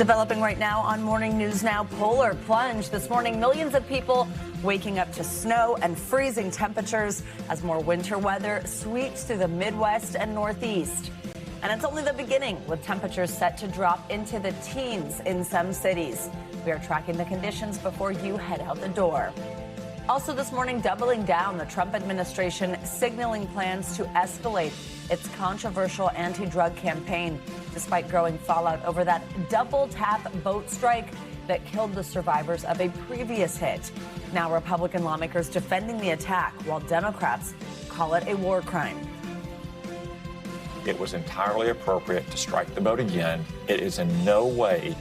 Developing right now on Morning News Now, polar plunge. This morning, millions of people waking up to snow and freezing temperatures as more winter weather sweeps through the Midwest and Northeast. And it's only the beginning, with temperatures set to drop into the teens in some cities. We are tracking the conditions before you head out the door. Also this morning, doubling down, the Trump administration signaling plans to escalate its controversial anti-drug campaign, despite growing fallout over that double-tap boat strike that killed the survivors of a previous hit. Now Republican lawmakers defending the attack, while Democrats call it a war crime. It was entirely appropriate to strike the boat again. It is in no way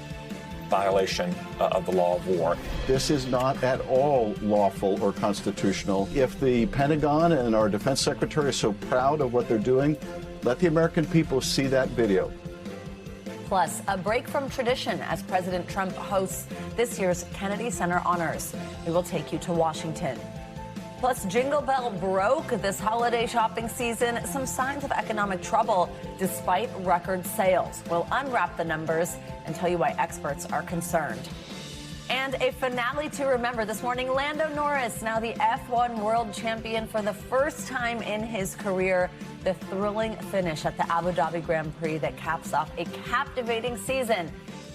violation of the law of war. This is not at all lawful or constitutional. If the Pentagon and our defense secretary are so proud of what they're doing, let the American people see that video. Plus, a break from tradition as President Trump hosts this year's Kennedy Center honors. We will take you to Washington. Plus, Jingle Bell broke this holiday shopping season. Some signs of economic trouble despite record sales. We'll unwrap the numbers and tell you why experts are concerned. And a finale to remember this morning. Lando Norris, now the F1 world champion for the first time in his career. The thrilling finish at the Abu Dhabi Grand Prix that caps off a captivating season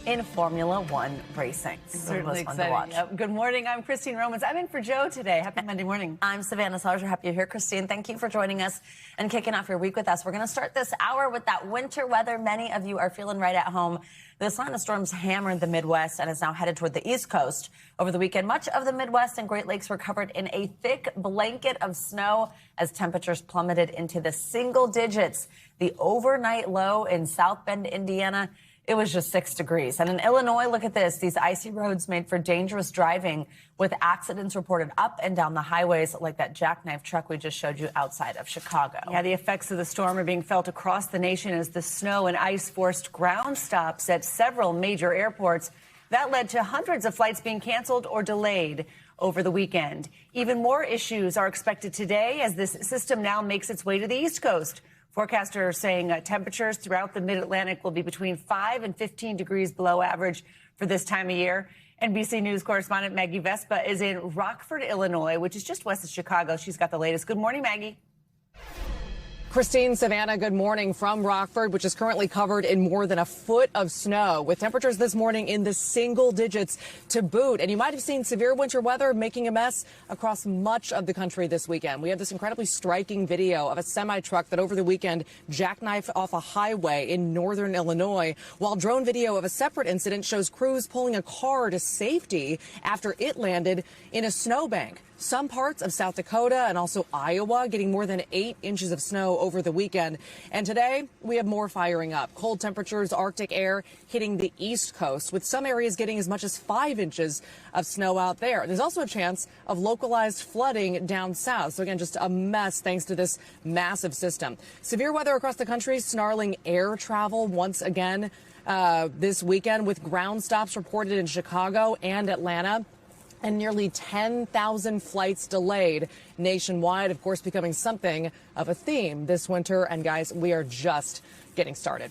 in Formula One racing. Certainly exciting. Good morning. I'm Christine Romans. I'm in for Joe today. Happy Monday morning. I'm Savannah Salger. Happy you're here, Christine. Thank you for joining us and kicking off your week with us. We're going to start this hour with that winter weather many of you are feeling right at home. This line of storms hammered the Midwest and is now headed toward the East Coast. Over the weekend, much of the Midwest and Great Lakes were covered in a thick blanket of snow as temperatures plummeted into the single digits. The overnight low in South Bend, Indiana, it was just 6 degrees. And in Illinois, look at this. These icy roads made for dangerous driving, with accidents reported up and down the highways like that jackknife truck we just showed you outside of Chicago. Yeah, the effects of the storm are being felt across the nation as the snow and ice forced ground stops at several major airports. That led to hundreds of flights being canceled or delayed over the weekend. Even more issues are expected today as this system now makes its way to the East Coast. Forecasters are saying temperatures throughout the mid-Atlantic will be between 5 and 15 degrees below average for this time of year. NBC News correspondent Maggie Vespa is in Rockford, Illinois, which is just west of Chicago. She's got the latest. Good morning, Maggie. Christine, Savannah, good morning from Rockford, which is currently covered in more than a foot of snow, with temperatures this morning in the single digits to boot. And you might have seen severe winter weather making a mess across much of the country this weekend. We have this incredibly striking video of a semi-truck that over the weekend jackknifed off a highway in northern Illinois, while drone video of a separate incident shows crews pulling a car to safety after it landed in a snowbank. Some parts of South Dakota and also Iowa getting more than 8 inches of snow over the weekend. And today we have more firing up. Cold temperatures, Arctic air hitting the East Coast, with some areas getting as much as 5 inches of snow out there. There's also a chance of localized flooding down south. So again, just a mess thanks to this massive system. Severe weather across the country, snarling air travel once again this weekend, with ground stops reported in Chicago and Atlanta, and nearly 10,000 flights delayed nationwide, of course, becoming something of a theme this winter. And guys, we are just getting started.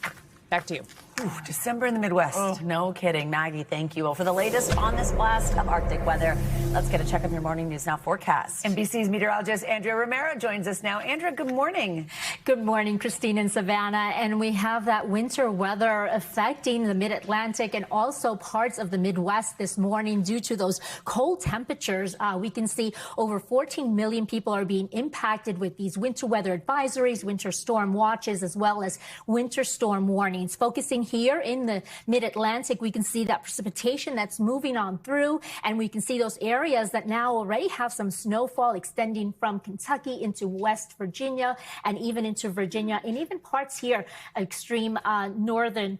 Back to you. Ooh, December in the Midwest. Oh, no kidding. Maggie, thank you. Well, for the latest on this blast of Arctic weather, let's get a check of your Morning News Now forecast. NBC's meteorologist Andrea Romero joins us now. Andrea, good morning. Good morning, Christine and Savannah. And we have that winter weather affecting the mid-Atlantic and also parts of the Midwest this morning due to those cold temperatures. We can see over 14 million people are being impacted with these winter weather advisories, winter storm watches, as well as winter storm warnings. Focusing here in the mid-Atlantic, we can see that precipitation that's moving on through, and we can see those areas that now already have some snowfall extending from Kentucky into West Virginia and even into Virginia, and even parts here, extreme northern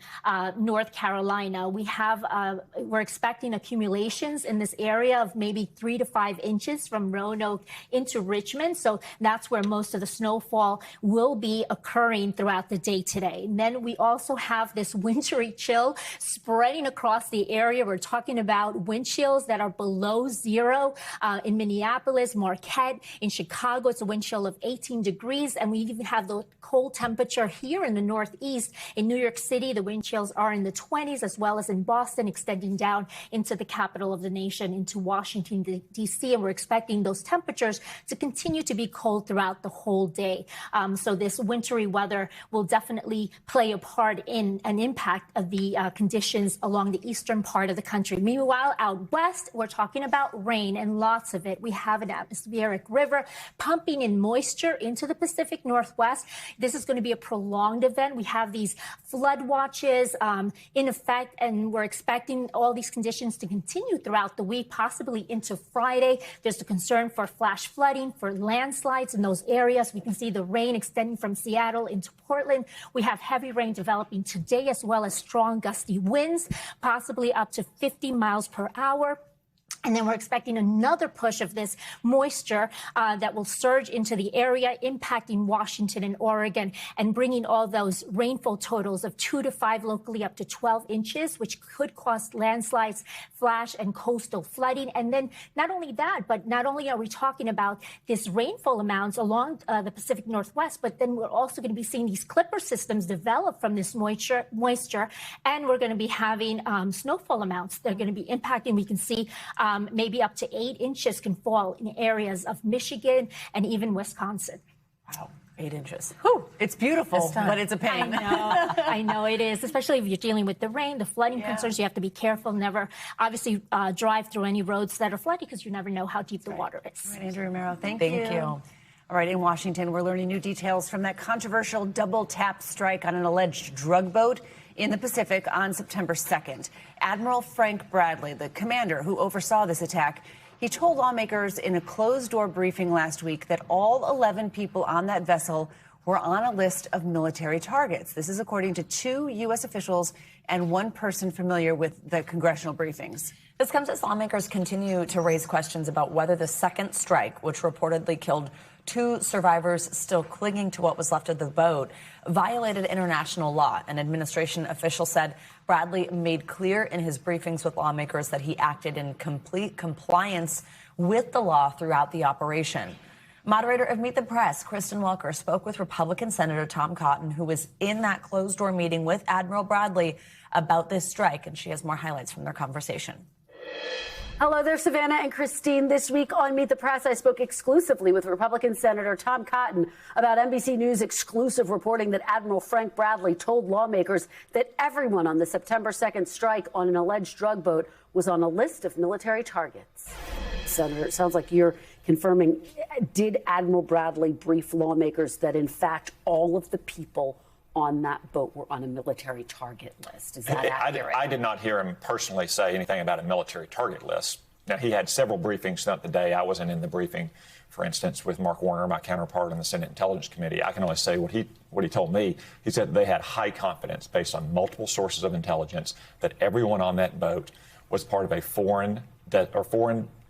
North Carolina. We're expecting accumulations in this area of maybe 3 to 5 inches from Roanoke into Richmond. So that's where most of the snowfall will be occurring throughout the day today. And then we also have this this wintry chill spreading across the area. We're talking about wind chills that are below zero in Minneapolis, Marquette, in Chicago. It's a wind chill of 18 degrees. And we even have the cold temperature here in the Northeast. In New York City, the wind chills are in the 20s, as well as in Boston, extending down into the capital of the nation, into Washington, D.C. And we're expecting those temperatures to continue to be cold throughout the whole day. So this wintry weather will definitely play a part in an impact of the conditions along the eastern part of the country. Meanwhile, out west, we're talking about rain and lots of it. We have an atmospheric river pumping in moisture into the Pacific Northwest. This is going to be a prolonged event. We have these flood watches in effect, and we're expecting all these conditions to continue throughout the week, possibly into Friday. There's a concern for flash flooding, for landslides in those areas. We can see the rain extending from Seattle into Portland. We have heavy rain developing today, as well as strong gusty winds, possibly up to 50 miles per hour. And then we're expecting another push of this moisture that will surge into the area, impacting Washington and Oregon, and bringing all those rainfall totals of 2 to 5, locally up to 12 inches, which could cause landslides, flash and coastal flooding. And then not only that, but not only are we talking about this rainfall amounts along the Pacific Northwest, but then we're also going to be seeing these clipper systems develop from this moisture, and we're going to be having snowfall amounts. They're going to be impacting. We can see maybe up to 8 inches can fall in areas of Michigan and even Wisconsin. Wow, 8 inches. Whew, it's beautiful, but it's a pain. I know it is, especially if you're dealing with the rain, the flooding concerns. You have to be careful. Never, obviously, drive through any roads that are flooded, because you never know how deep the water is. All right, Andrew Romero, thank you. All right, in Washington, we're learning new details from that controversial double-tap strike on an alleged drug boat in the Pacific on September 2nd. Admiral Frank Bradley, the commander who oversaw this attack, he told lawmakers in a closed-door briefing last week that all 11 people on that vessel were on a list of military targets. This is according to 2 U.S. officials and 1 person familiar with the congressional briefings. This comes as lawmakers continue to raise questions about whether the second strike, which reportedly killed 2 survivors still clinging to what was left of the boat, violated international law. An administration official said Bradley made clear in his briefings with lawmakers that he acted in complete compliance with the law throughout the operation. Moderator of Meet the Press, Kristen Welker, spoke with Republican Senator Tom Cotton, who was in that closed-door meeting with Admiral Bradley about this strike, and she has more highlights from their conversation. Hello there, Savannah and Christine. This week on Meet the Press, I spoke exclusively with Republican Senator Tom Cotton about NBC News exclusive reporting that Admiral Frank Bradley told lawmakers that everyone on the September 2nd strike on an alleged drug boat was on a list of military targets. Senator, it sounds like you're confirming. Did Admiral Bradley brief lawmakers that, in fact, all of the people on that boat were on a military target list? Is that accurate? I did not hear him personally say anything about a military target list. Now, he had several briefings throughout the day. I wasn't in the briefing, for instance, with Mark Warner, my counterpart in the Senate Intelligence Committee. I can only say what he told me. He said they had high confidence, based on multiple sources of intelligence, that everyone on that boat was part of a foreign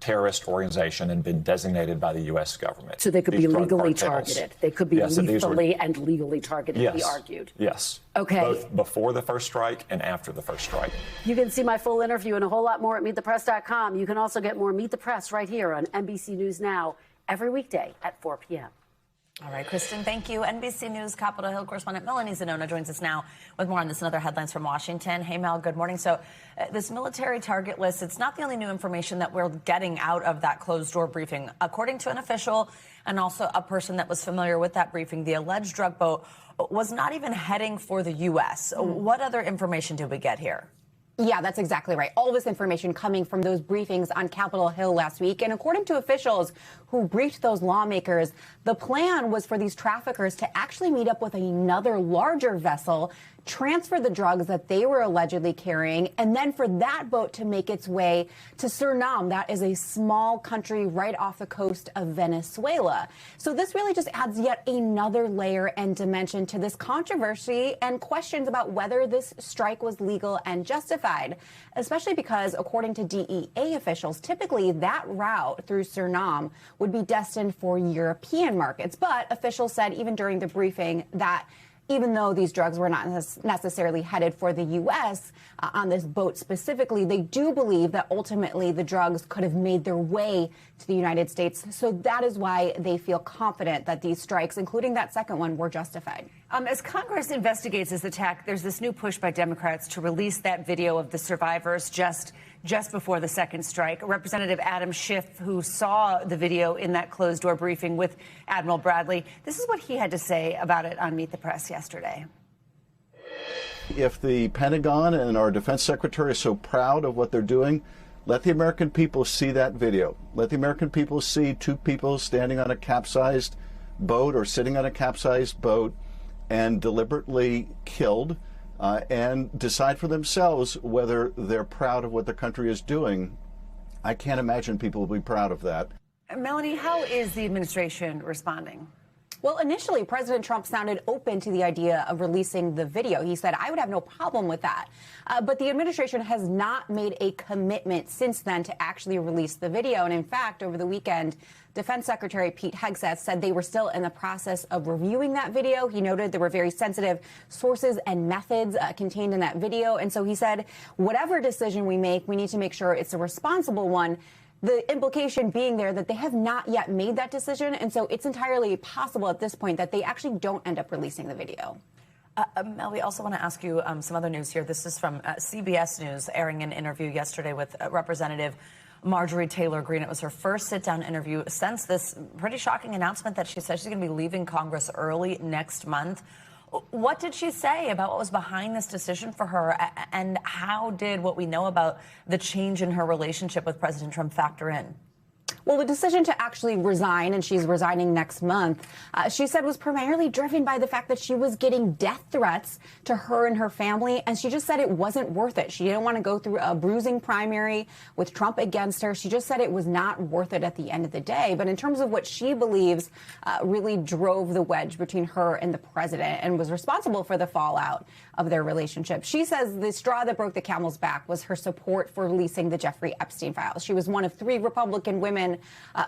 terrorist organization and been designated by the U.S. government. So they could be legally targeted. They could be lethally and legally targeted, he argued. Yes. Okay. Both before the first strike and after the first strike. You can see my full interview and a whole lot more at MeetThePress.com. You can also get more Meet the Press right here on NBC News Now every weekday at 4 p.m. All right, Kristen, thank you. NBC News Capitol Hill correspondent Melanie Zanona joins us now with more on this and other headlines from Washington. Hey, Mel, good morning. So this military target list, it's not the only new information that we're getting out of that closed-door briefing. According to an official and also a person that was familiar with that briefing, the alleged drug boat was not even heading for the U.S. What other information did we get here? Yeah, that's exactly right. All this information coming from those briefings on Capitol Hill last week. And according to officials who briefed those lawmakers, the plan was for these traffickers to actually meet up with another larger vessel, transfer the drugs that they were allegedly carrying, and then for that boat to make its way to Suriname. That is a small country right off the coast of Venezuela. So this really just adds yet another layer and dimension to this controversy and questions about whether this strike was legal and justified, especially because, according to DEA officials, typically that route through Suriname would be destined for European markets. But officials said even during the briefing that even though these drugs were not necessarily headed for the U.S. On this boat specifically, they do believe that ultimately the drugs could have made their way to the United States. So that is why they feel confident that these strikes, including that second one, were justified. As Congress investigates this attack, there's this new push by Democrats to release that video of the survivors just before the second strike. Representative Adam Schiff, who saw the video in that closed-door briefing with Admiral Bradley, this is what he had to say about it on Meet the Press yesterday. If the Pentagon and our defense secretary are so proud of what they're doing, let the American people see that video. Let the American people see two people standing on a capsized boat or sitting on a capsized boat and deliberately killed, and decide for themselves whether they're proud of what the country is doing. I can't imagine people will be proud of that. Melanie, how is the administration responding? Well, initially, President Trump sounded open to the idea of releasing the video. He said, I would have no problem with that. But the administration has not made a commitment since then to actually release the video. And in fact, over the weekend, Defense Secretary Pete Hegseth said they were still in the process of reviewing that video. He noted there were very sensitive sources and methods contained in that video. And so he said, whatever decision we make, we need to make sure it's a responsible one. The implication being there that they have not yet made that decision. And so it's entirely possible at this point that they actually don't end up releasing the video. Mel, we also want to ask you some other news here. This is from CBS News, airing an interview yesterday with Representative Marjorie Taylor Greene. It was her first sit-down interview since this pretty shocking announcement that she said she's going to be leaving Congress early next month. What did she say about what was behind this decision for her, and how did what we know about the change in her relationship with President Trump factor in? Well, the decision to actually resign, and she's resigning next month, she said was primarily driven by the fact that she was getting death threats to her and her family, and she just said it wasn't worth it. She didn't want to go through a bruising primary with Trump against her. She just said it was not worth it at the end of the day. But in terms of what she believes really drove the wedge between her and the president and was responsible for the fallout of their relationship, she says the straw that broke the camel's back was her support for releasing the Jeffrey Epstein files. She was one of 3 Republican women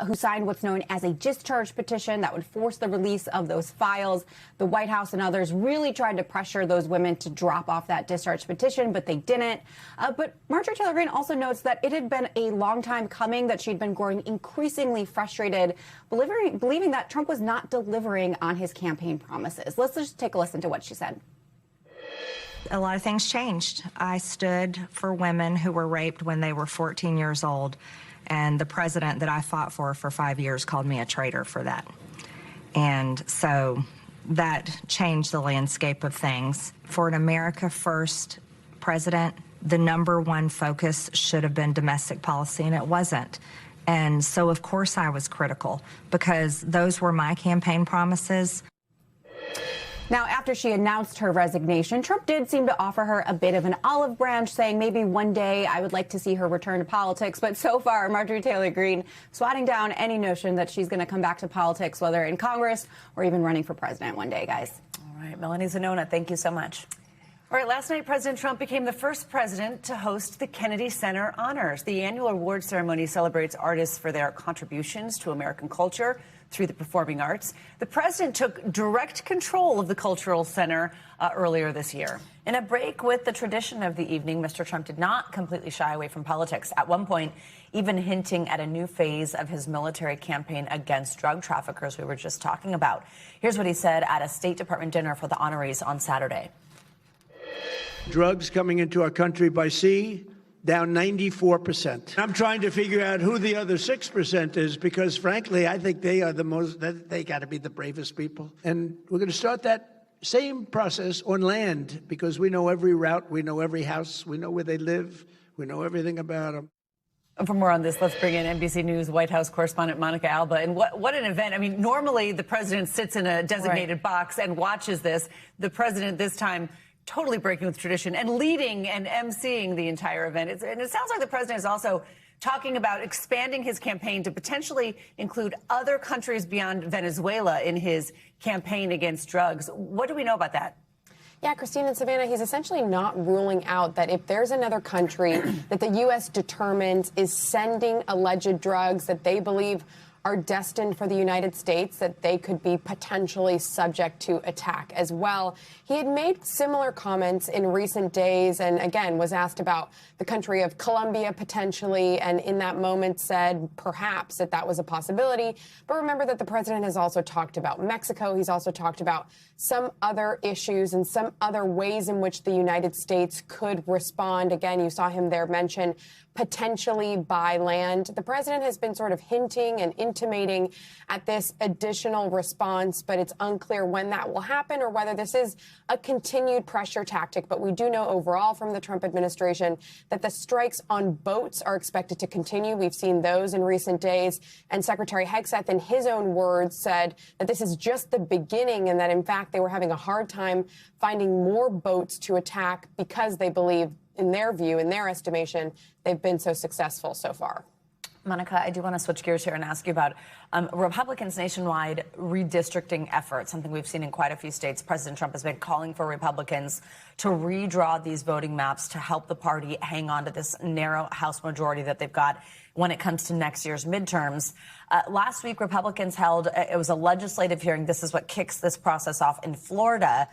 who signed what's known as a discharge petition that would force the release of those files. The White House and others really tried to pressure those women to drop off that discharge petition, but they didn't. But Marjorie Taylor Greene also notes that it had been a long time coming, that she'd been growing increasingly frustrated, believing that Trump was not delivering on his campaign promises. Let's just take a listen to what she said. A lot of things changed. I stood for women who were raped when they were 14 years old. And the president that I fought for 5 years called me a traitor for that. And so that changed the landscape of things. For an America First president, the #1 focus should have been domestic policy, and it wasn't. And so, of course, I was critical because those were my campaign promises. Now, after she announced her resignation, Trump did seem to offer her a bit of an olive branch, saying maybe one day I would like to see her return to politics. But so far, Marjorie Taylor Greene swatting down any notion that she's going to come back to politics, whether in Congress or even running for president one day, guys. All right, Melanie Zanona, thank you so much. All right, last night, President Trump became the first president to host the Kennedy Center Honors. The annual award ceremony celebrates artists for their contributions to American culture through the performing arts. The president took direct control of the Cultural Center earlier this year. In a break with the tradition of the evening, Mr. Trump did not completely shy away from politics, at one point even hinting at a new phase of his military campaign against drug traffickers we were just talking about. Here's what he said at a State Department dinner for the honorees on Saturday. Drugs coming into our country by sea, down 94%. I'm trying to figure out who the other 6% is because, frankly, I think they are they got to be the bravest people. And we're going to start that same process on land because we know every route, we know every house, we know where they live, we know everything about them. And for more on this, let's bring in NBC News White House correspondent Monica Alba. And what an event. I mean, normally the president sits in a designated box and watches this. The president this time totally breaking with tradition and leading and emceeing the entire event. And it sounds like the president is also talking about expanding his campaign to potentially include other countries beyond Venezuela in his campaign against drugs. What do we know about that? Yeah, Christine and Savannah, he's essentially not ruling out that if there's another country that the U.S. determines is sending alleged drugs that they believe are destined for the United States, that they could be potentially subject to attack as well. He had made similar comments in recent days and, again, was asked about the country of Colombia potentially, and in that moment said perhaps that was a possibility. But remember that the president has also talked about Mexico. He's also talked about some other issues and some other ways in which the United States could respond. Again, you saw him there mention potentially by land. The president has been sort of hinting and intimating at this additional response, but it's unclear when that will happen or whether this is a continued pressure tactic. But we do know overall from the Trump administration that the strikes on boats are expected to continue. We've seen those in recent days. And Secretary Hegseth, in his own words, said that this is just the beginning and that, in fact, they were having a hard time finding more boats to attack because they believe, in their view, in their estimation, they've been so successful so far. Monica, I do want to switch gears here and ask you about Republicans' nationwide redistricting efforts, something we've seen in quite a few states. President Trump has been calling for Republicans to redraw these voting maps to help the party hang on to this narrow House majority that they've got when it comes to next year's midterms. Last week, Republicans held, it was a legislative hearing. This is what kicks this process off in Florida.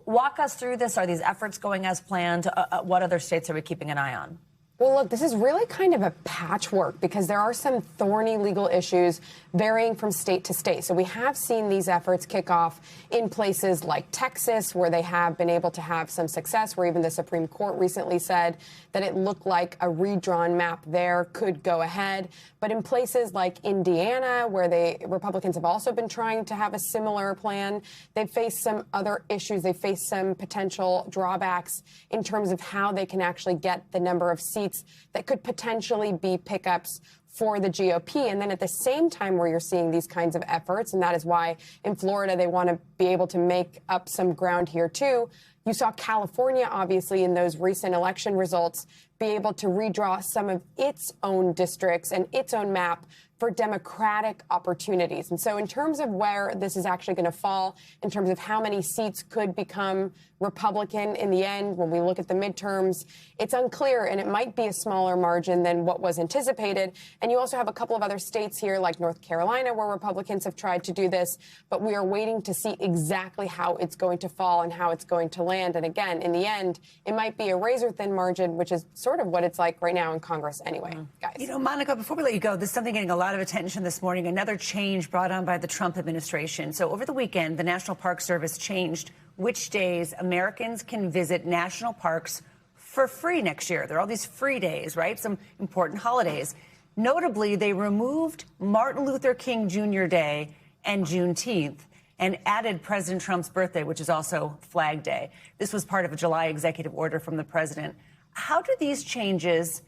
Walk us through this. Are these efforts going as planned? What other states are we keeping an eye on? Well, look, this is really kind of a patchwork because there are some thorny legal issues varying from state to state. So we have seen these efforts kick off in places like Texas, where they have been able to have some success, where even the Supreme Court recently said that it looked like a redrawn map there could go ahead. But in places like Indiana, where Republicans have also been trying to have a similar plan, they've faced some other issues. They faced some potential drawbacks in terms of how they can actually get the number of seats that could potentially be pickups for the GOP. And then at the same time where you're seeing these kinds of efforts, and that is why in Florida they want to be able to make up some ground here too, you saw California, obviously, in those recent election results, be able to redraw some of its own districts and its own map for Democratic opportunities. And so in terms of where this is actually going to fall, in terms of how many seats could become Republican in the end, when we look at the midterms, it's unclear, and it might be a smaller margin than what was anticipated. And you also have a couple of other states here, like North Carolina, where Republicans have tried to do this, but we are waiting to see exactly how it's going to fall and how it's going to land. And again, in the end, it might be a razor-thin margin, which is sort of what it's like right now in Congress anyway, guys. You know, Monica, before we let you go, there's something getting a lot of attention this morning, another change brought on by the Trump administration. So over the weekend, the National Park Service changed which days Americans can visit national parks for free next year. There are all these free days, right? Some important holidays. Notably, they removed Martin Luther King Jr. Day and Juneteenth and added President Trump's birthday, which is also Flag Day. This was part of a July executive order from the president. How do these changes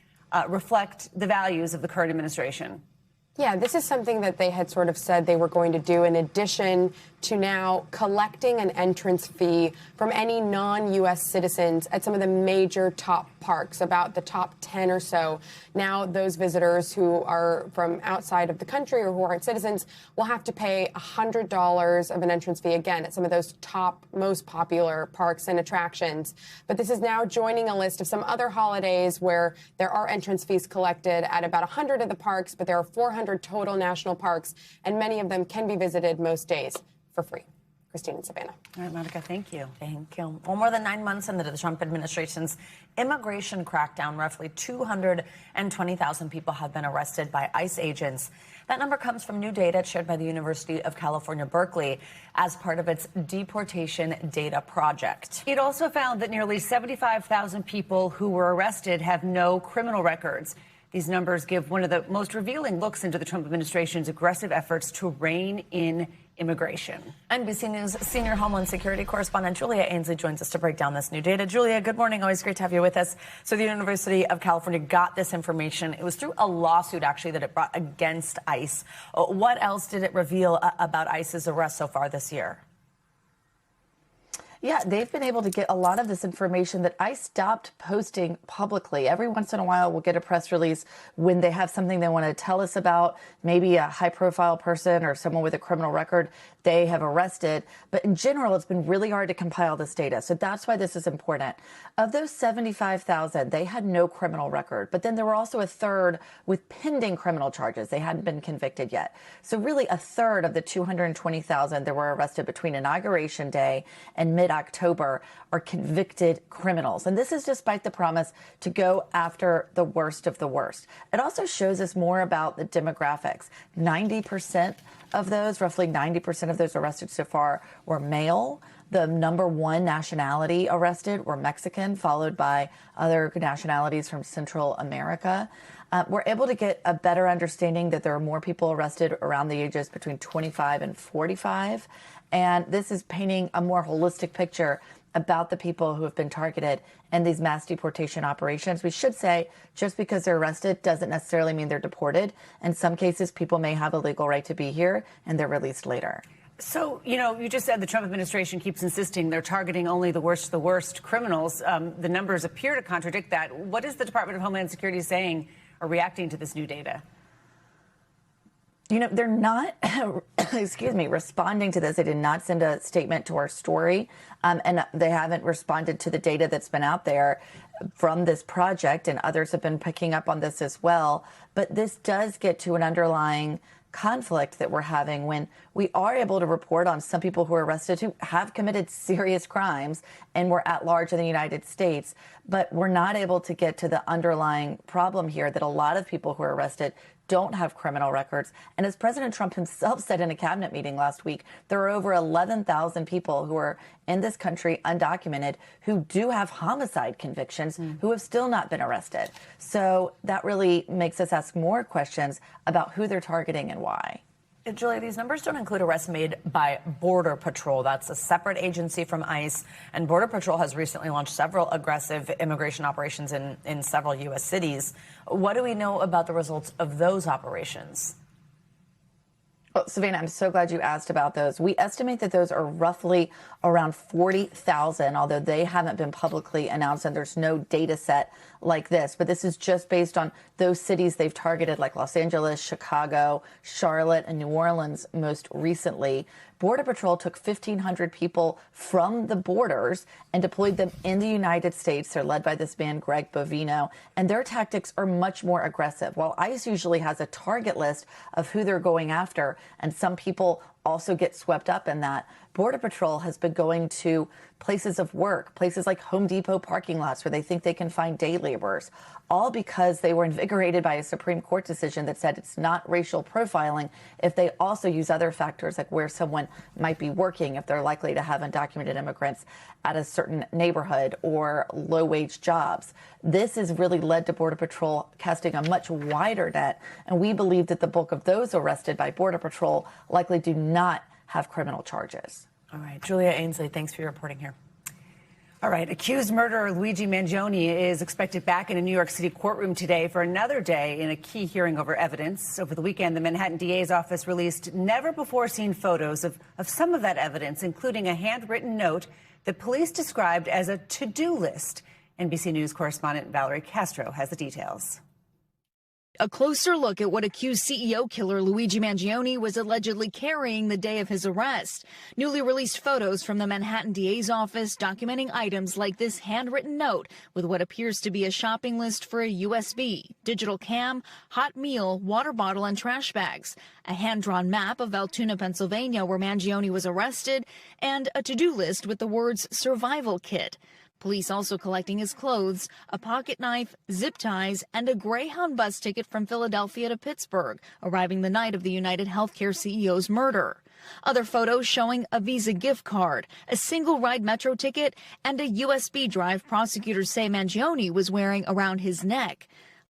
reflect the values of the current administration? Yeah, this is something that they had sort of said they were going to do in addition to now collecting an entrance fee from any non-U.S. citizens at some of the major top parks, about the top 10 or so. Now those visitors who are from outside of the country or who aren't citizens will have to pay $100 of an entrance fee, again, at some of those top, most popular parks and attractions. But this is now joining a list of some other holidays where there are entrance fees collected at about 100 of the parks, but there are 400 total national parks, and many of them can be visited most days for free. Christine and Savannah. All right, Monica, thank you. Thank you. Well, more than 9 months into the Trump administration's immigration crackdown, roughly 220,000 people have been arrested by ICE agents. That number comes from new data shared by the University of California, Berkeley, as part of its deportation data project. It also found that nearly 75,000 people who were arrested have no criminal records. These numbers give one of the most revealing looks into the Trump administration's aggressive efforts to rein in immigration. NBC News senior Homeland Security correspondent Julia Ainsley joins us to break down this new data. Julia, good morning. Always great to have you with us. So the University of California got this information. It was through a lawsuit, actually, that it brought against ICE. What else did it reveal about ICE's arrest so far this year? Yeah, they've been able to get a lot of this information that ICE stopped posting publicly. Every once in a while, we'll get a press release when they have something they want to tell us about, maybe a high-profile person or someone with a criminal record they have arrested. But in general, it's been really hard to compile this data. So that's why this is important. Of those 75,000, they had no criminal record. But then there were also a third with pending criminal charges. They hadn't been convicted yet. So really a third of the 220,000 that were arrested between Inauguration Day and mid-October are convicted criminals. And this is despite the promise to go after the worst of the worst. It also shows us more about the demographics. 90% of those, roughly 90% of those arrested so far were male. The number one nationality arrested were Mexican, followed by other nationalities from Central America. We're able to get a better understanding that there are more people arrested around the ages between 25 and 45. And this is painting a more holistic picture about the people who have been targeted in these mass deportation operations. We should say just because they're arrested doesn't necessarily mean they're deported. In some cases, people may have a legal right to be here and they're released later. So, you just said the Trump administration keeps insisting they're targeting only the worst criminals. The numbers appear to contradict that. What is the Department of Homeland Security saying or reacting to this new data? They're not, responding to this. They did not send a statement to our story, and they haven't responded to the data that's been out there from this project, and others have been picking up on this as well. But this does get to an underlying conflict that we're having when we are able to report on some people who are arrested who have committed serious crimes and were at large in the United States, but we're not able to get to the underlying problem here that a lot of people who are arrested don't have criminal records. And as President Trump himself said in a cabinet meeting last week, there are over 11,000 people who are in this country undocumented who do have homicide convictions who have still not been arrested. So that really makes us ask more questions about who they're targeting and why. Julia, these numbers don't include arrests made by Border Patrol. That's a separate agency from ICE. And Border Patrol has recently launched several aggressive immigration operations in several U.S. cities. What do we know about the results of those operations? Well, Savannah, I'm so glad you asked about those. We estimate that those are roughly around 40,000, although they haven't been publicly announced and there's no data set like this. But this is just based on those cities they've targeted, like Los Angeles, Chicago, Charlotte, and New Orleans most recently. Border Patrol took 1,500 people from the borders and deployed them in the United States. They're led by this man, Greg Bovino, and their tactics are much more aggressive. While ICE usually has a target list of who they're going after, and some people also get swept up in that, Border Patrol has been going to places of work, places like Home Depot parking lots where they think they can find day laborers, all because they were invigorated by a Supreme Court decision that said it's not racial profiling if they also use other factors like where someone might be working, if they're likely to have undocumented immigrants at a certain neighborhood or low-wage jobs. This has really led to Border Patrol casting a much wider net, and we believe that the bulk of those arrested by Border Patrol likely do not have criminal charges. All right, Julia Ainsley, thanks for your reporting here. All right, accused murderer Luigi Mangione is expected back in a New York City courtroom today for another day in a key hearing over evidence. Over the weekend, the Manhattan DA's office released never-before-seen photos of some of that evidence, including a handwritten note that police described as a to-do list. NBC News correspondent Valerie Castro has the details. A closer look at what accused CEO killer Luigi Mangione was allegedly carrying the day of his arrest. Newly released photos from the Manhattan DA's office documenting items like this handwritten note with what appears to be a shopping list for a USB, digital cam, hot meal, water bottle, and trash bags, a hand-drawn map of Altoona, Pennsylvania, where Mangione was arrested, and a to-do list with the words survival kit. Police also collecting his clothes, a pocket knife, zip ties, and a Greyhound bus ticket from Philadelphia to Pittsburgh, arriving the night of the United Healthcare CEO's murder. Other photos showing a Visa gift card, a single-ride metro ticket, and a USB drive prosecutors say Mangione was wearing around his neck.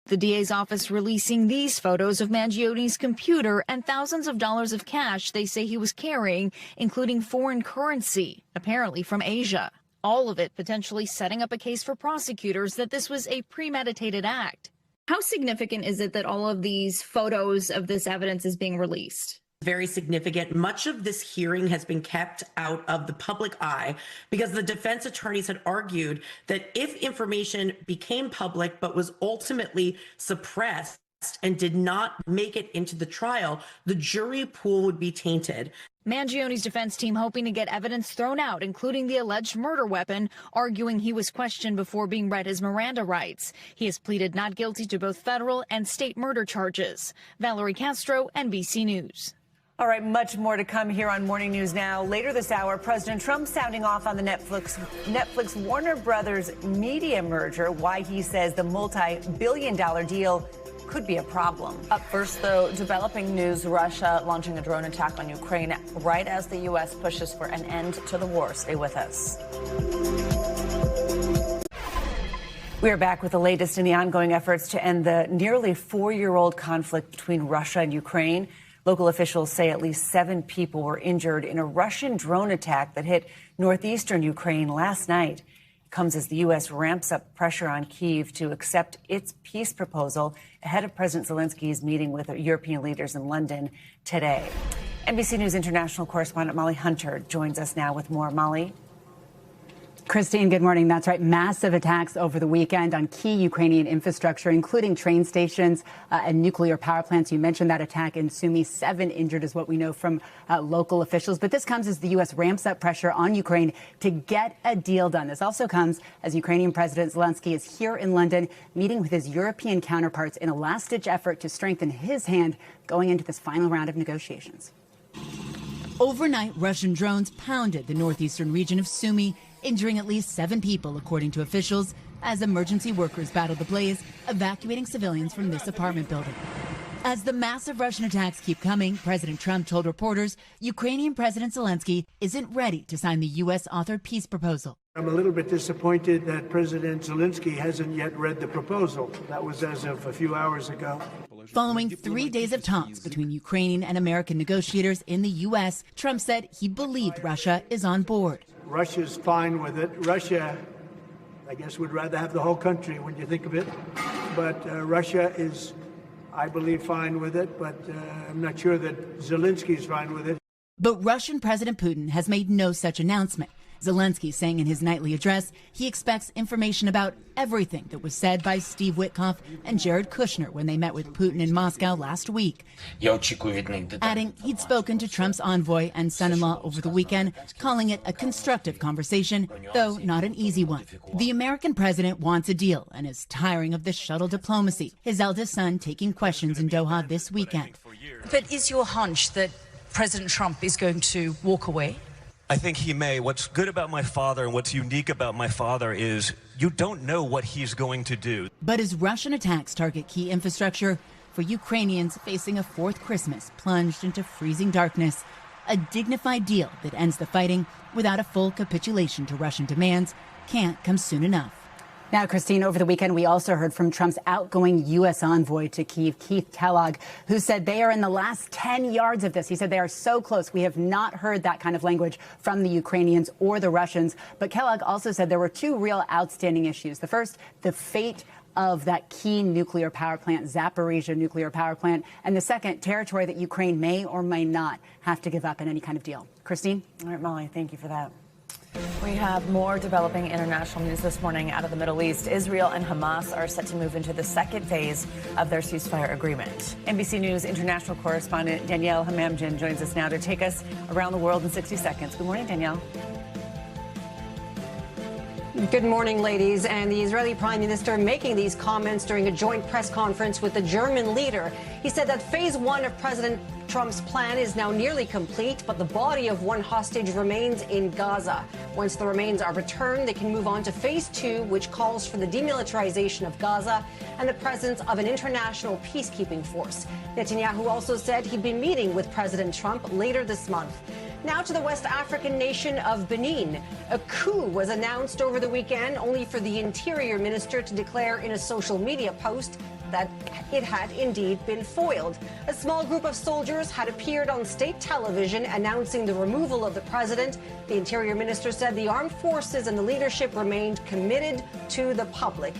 The DA's office releasing these photos of Mangione's computer and thousands of dollars of cash they say he was carrying, including foreign currency, apparently from Asia. All of it potentially setting up a case for prosecutors that this was a premeditated act. How significant is it that all of these photos of this evidence is being released? Very significant. Much of this hearing has been kept out of the public eye because the defense attorneys had argued that if information became public but was ultimately suppressed and did not make it into the trial, the jury pool would be tainted. Mangione's defense team hoping to get evidence thrown out, including the alleged murder weapon, arguing he was questioned before being read his Miranda rights. He has pleaded not guilty to both federal and state murder charges. Valerie Castro, NBC News. All right, much more to come here on Morning News Now. Later this hour, President Trump sounding off on the Netflix Warner Brothers media merger, why he says the multi-billion-dollar deal could be a problem. Up first, though, developing news, Russia launching a drone attack on Ukraine right as the U.S. pushes for an end to the war. Stay with us. We are back with the latest in the ongoing efforts to end the nearly 4-year-old conflict between Russia and Ukraine. Local officials say at least 7 people were injured in a Russian drone attack that hit northeastern Ukraine last night. It comes as the U.S. ramps up pressure on Kyiv to accept its peace proposal ahead of President Zelensky's meeting with European leaders in London today. NBC News international correspondent Molly Hunter joins us now with more. Molly. Christine, good morning. That's right. Massive attacks over the weekend on key Ukrainian infrastructure, including train stations and nuclear power plants. You mentioned that attack in Sumy. 7 injured is what we know from local officials. But this comes as the U.S. ramps up pressure on Ukraine to get a deal done. This also comes as Ukrainian President Zelensky is here in London meeting with his European counterparts in a last-ditch effort to strengthen his hand going into this final round of negotiations. Overnight, Russian drones pounded the northeastern region of Sumy, injuring at least 7 people, according to officials, as emergency workers battled the blaze, evacuating civilians from this apartment building. As the massive Russian attacks keep coming, President Trump told reporters Ukrainian President Zelensky isn't ready to sign the U.S.-authored peace proposal. I'm a little bit disappointed that President Zelensky hasn't yet read the proposal. That was as of a few hours ago. Following 3 days of talks between Ukrainian and American negotiators in the U.S., Trump said he believed Russia is on board. Russia's fine with it. Russia, I guess, would rather have the whole country when you think of it. But Russia is, I believe, fine with it. But I'm not sure that Zelensky's fine with it. But Russian President Putin has made no such announcement. Zelensky saying in his nightly address he expects information about everything that was said by Steve Witkoff and Jared Kushner when they met with Putin in Moscow last week. Adding he'd spoken to Trump's envoy and son-in-law over the weekend, calling it a constructive conversation, though not an easy one. The American president wants a deal and is tiring of the shuttle diplomacy, his eldest son taking questions in Doha this weekend. But is your hunch that President Trump is going to walk away? I think he may. What's good about my father and what's unique about my father is you don't know what he's going to do. But as Russian attacks target key infrastructure, for Ukrainians facing a 4th Christmas plunged into freezing darkness, a dignified deal that ends the fighting without a full capitulation to Russian demands can't come soon enough. Now, Christine, over the weekend, we also heard from Trump's outgoing U.S. envoy to Kyiv, Keith Kellogg, who said they are in the last 10 yards of this. He said they are so close. We have not heard that kind of language from the Ukrainians or the Russians. But Kellogg also said there were 2 real outstanding issues. The first, the fate of that key nuclear power plant, Zaporizhzhia nuclear power plant, and the second, territory that Ukraine may or may not have to give up in any kind of deal. Christine? All right, Molly, thank you for that. We have more developing international news this morning out of the Middle East. Israel and Hamas are set to move into the second phase of their ceasefire agreement. NBC News international correspondent Danielle Hamamdin joins us now to take us around the world in 60 seconds. Good morning, Danielle. Good morning, ladies. And the Israeli Prime Minister making these comments during a joint press conference with the German leader. He said that phase 1 of President Trump's plan is now nearly complete, but the body of one hostage remains in Gaza. Once the remains are returned, they can move on to phase 2, which calls for the demilitarization of Gaza and the presence of an international peacekeeping force. Netanyahu also said he'd be meeting with President Trump later this month. Now to the West African nation of Benin. A coup was announced over the weekend, only for the interior minister to declare in a social media post that it had indeed been foiled. A small group of soldiers had appeared on state television announcing the removal of the president. The interior minister said the armed forces and the leadership remained committed to the public.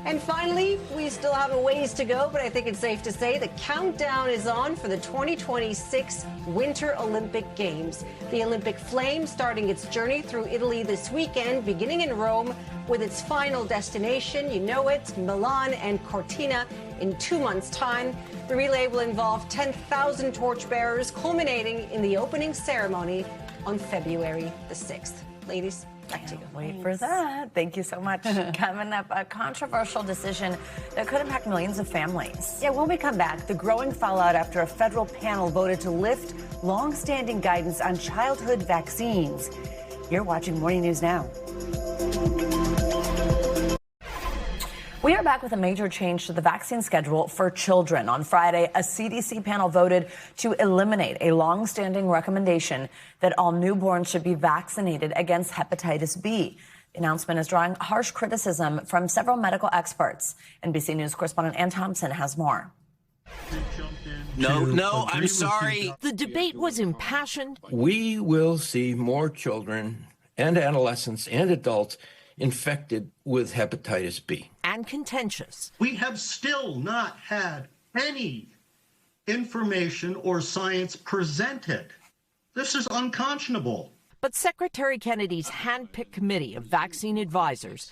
And finally, we still have a ways to go, but I think it's safe to say the countdown is on for the 2026 Winter Olympic Games. The Olympic flame starting its journey through Italy this weekend, beginning in Rome with its final destination, you know it, Milan and Cortina in 2 months' time. The relay will involve 10,000 torchbearers, culminating in the opening ceremony on February the 6th. Ladies, back to you. Wait for that. Thank you so much. Coming up, a controversial decision that could impact millions of families. Yeah, when we come back, the growing fallout after a federal panel voted to lift long-standing guidance on childhood vaccines. You're watching Morning News Now. We are back with a major change to the vaccine schedule for children. On Friday, a CDC panel voted to eliminate a long-standing recommendation that all newborns should be vaccinated against hepatitis B. The announcement is drawing harsh criticism from several medical experts. NBC News correspondent Ann Thompson has more. No, I'm sorry. The debate was impassioned. We will see more children and adolescents and adults infected with hepatitis B. And contentious. We have still not had any information or science presented. This is unconscionable. But Secretary Kennedy's hand-picked committee of vaccine advisors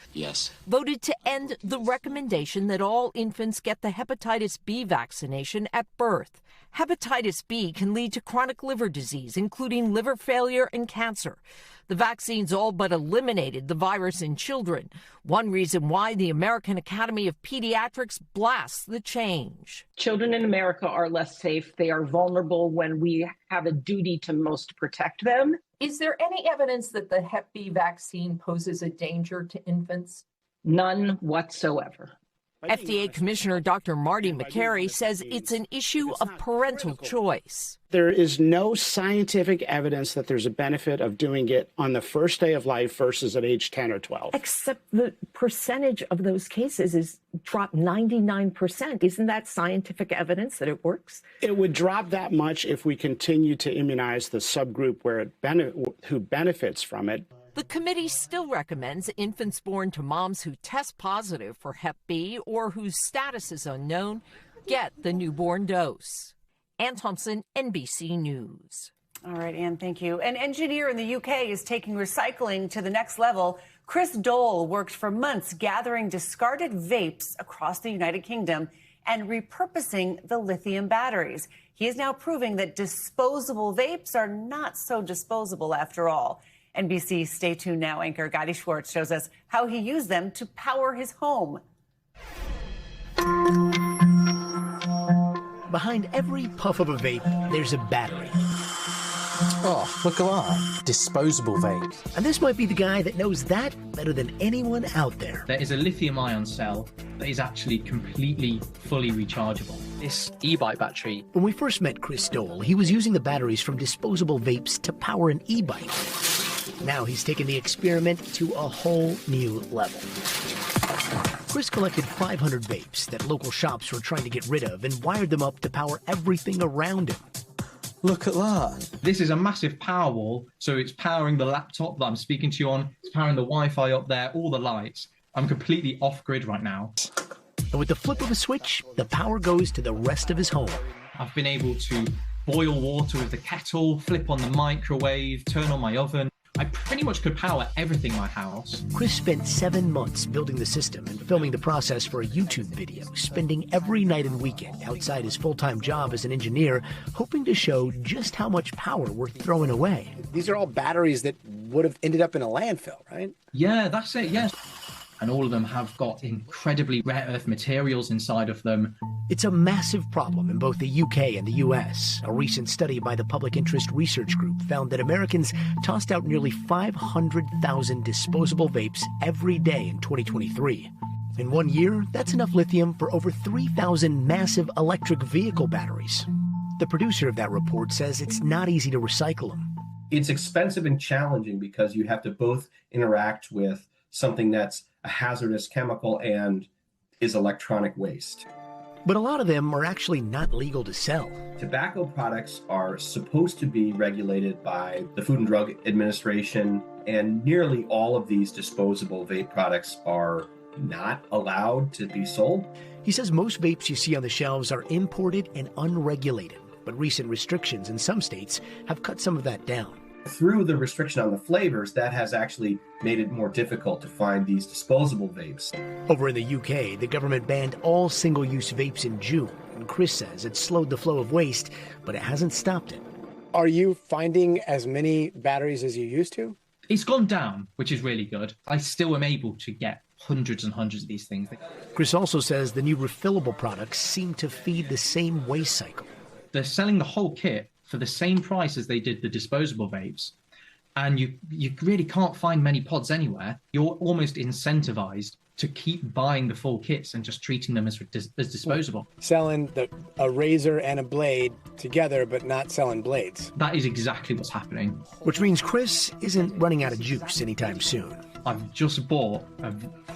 voted to end the recommendation that all infants get the hepatitis B vaccination at birth. Hepatitis B can lead to chronic liver disease, including liver failure and cancer. The vaccines all but eliminated the virus in children. One reason why the American Academy of Pediatrics blasts the change. Children in America are less safe. They are vulnerable when we have a duty to most protect them. Is there any evidence that the Hep B vaccine poses a danger to infants? None whatsoever. FDA Commissioner Dr. Marty McCary says it's an issue of parental choice. There is no scientific evidence that there's a benefit of doing it on the first day of life versus at age 10 or 12. Except the percentage of those cases is dropped 99%. Isn't that scientific evidence that it works? It would drop that much if we continue to immunize the subgroup where who benefits from it. The committee still recommends infants born to moms who test positive for Hep B or whose status is unknown get the newborn dose. Ann Thompson, NBC News. All right, Ann, thank you. An engineer in the UK is taking recycling to the next level. Chris Dole worked for months gathering discarded vapes across the United Kingdom and repurposing the lithium batteries. He is now proving that disposable vapes are not so disposable after all. NBC Stay Tuned Now anchor Gadi Schwartz shows us how he used them to power his home. Behind every puff of a vape, there's a battery. Oh, look at that. Disposable vape. And this might be the guy that knows that better than anyone out there. There is a lithium-ion cell that is actually completely fully rechargeable. This e-bike battery. When we first met Chris Dole, he was using the batteries from disposable vapes to power an e-bike. Now he's taken the experiment to a whole new level. Chris collected 500 vapes that local shops were trying to get rid of and wired them up to power everything around him. Look at that. This is a massive power wall, so it's powering the laptop that I'm speaking to you on, it's powering the Wi-Fi up there, all the lights. I'm completely off-grid right now. And with the flip of a switch, the power goes to the rest of his home. I've been able to boil water with the kettle, flip on the microwave, turn on my oven. I pretty much could power everything in my house. Chris spent 7 months building the system and filming the process for a YouTube video, spending every night and weekend outside his full-time job as an engineer, hoping to show just how much power we're throwing away. These are all batteries that would have ended up in a landfill, right? Yeah, that's it, yes. And all of them have got incredibly rare earth materials inside of them. It's a massive problem in both the UK and the US. A recent study by the Public Interest Research Group found that Americans tossed out nearly 500,000 disposable vapes every day in 2023. In 1 year, that's enough lithium for over 3,000 massive electric vehicle batteries. The producer of that report says it's not easy to recycle them. It's expensive and challenging because you have to both interact with something that's a hazardous chemical and is electronic waste. But a lot of them are actually not legal to sell. Tobacco products are supposed to be regulated by the Food and Drug Administration, and nearly all of these disposable vape products are not allowed to be sold. He says most vapes you see on the shelves are imported and unregulated, but recent restrictions in some states have cut some of that down. Through the restriction on the flavors, that has actually made it more difficult to find these disposable vapes. Over in the UK, the government banned all single-use vapes in June, and Chris says it slowed the flow of waste, but it hasn't stopped it. Are you finding as many batteries as you used to? It's gone down, which is really good. I still am able to get hundreds and hundreds of these things. Chris also says the new refillable products seem to feed the same waste cycle. They're selling the whole kit for the same price as they did the disposable vapes. And you really can't find many pods anywhere. You're almost incentivized to keep buying the full kits and just treating them as disposable. Selling a razor and a blade together, but not selling blades. That is exactly what's happening. Which means Chris isn't running out of juice anytime soon. I've just bought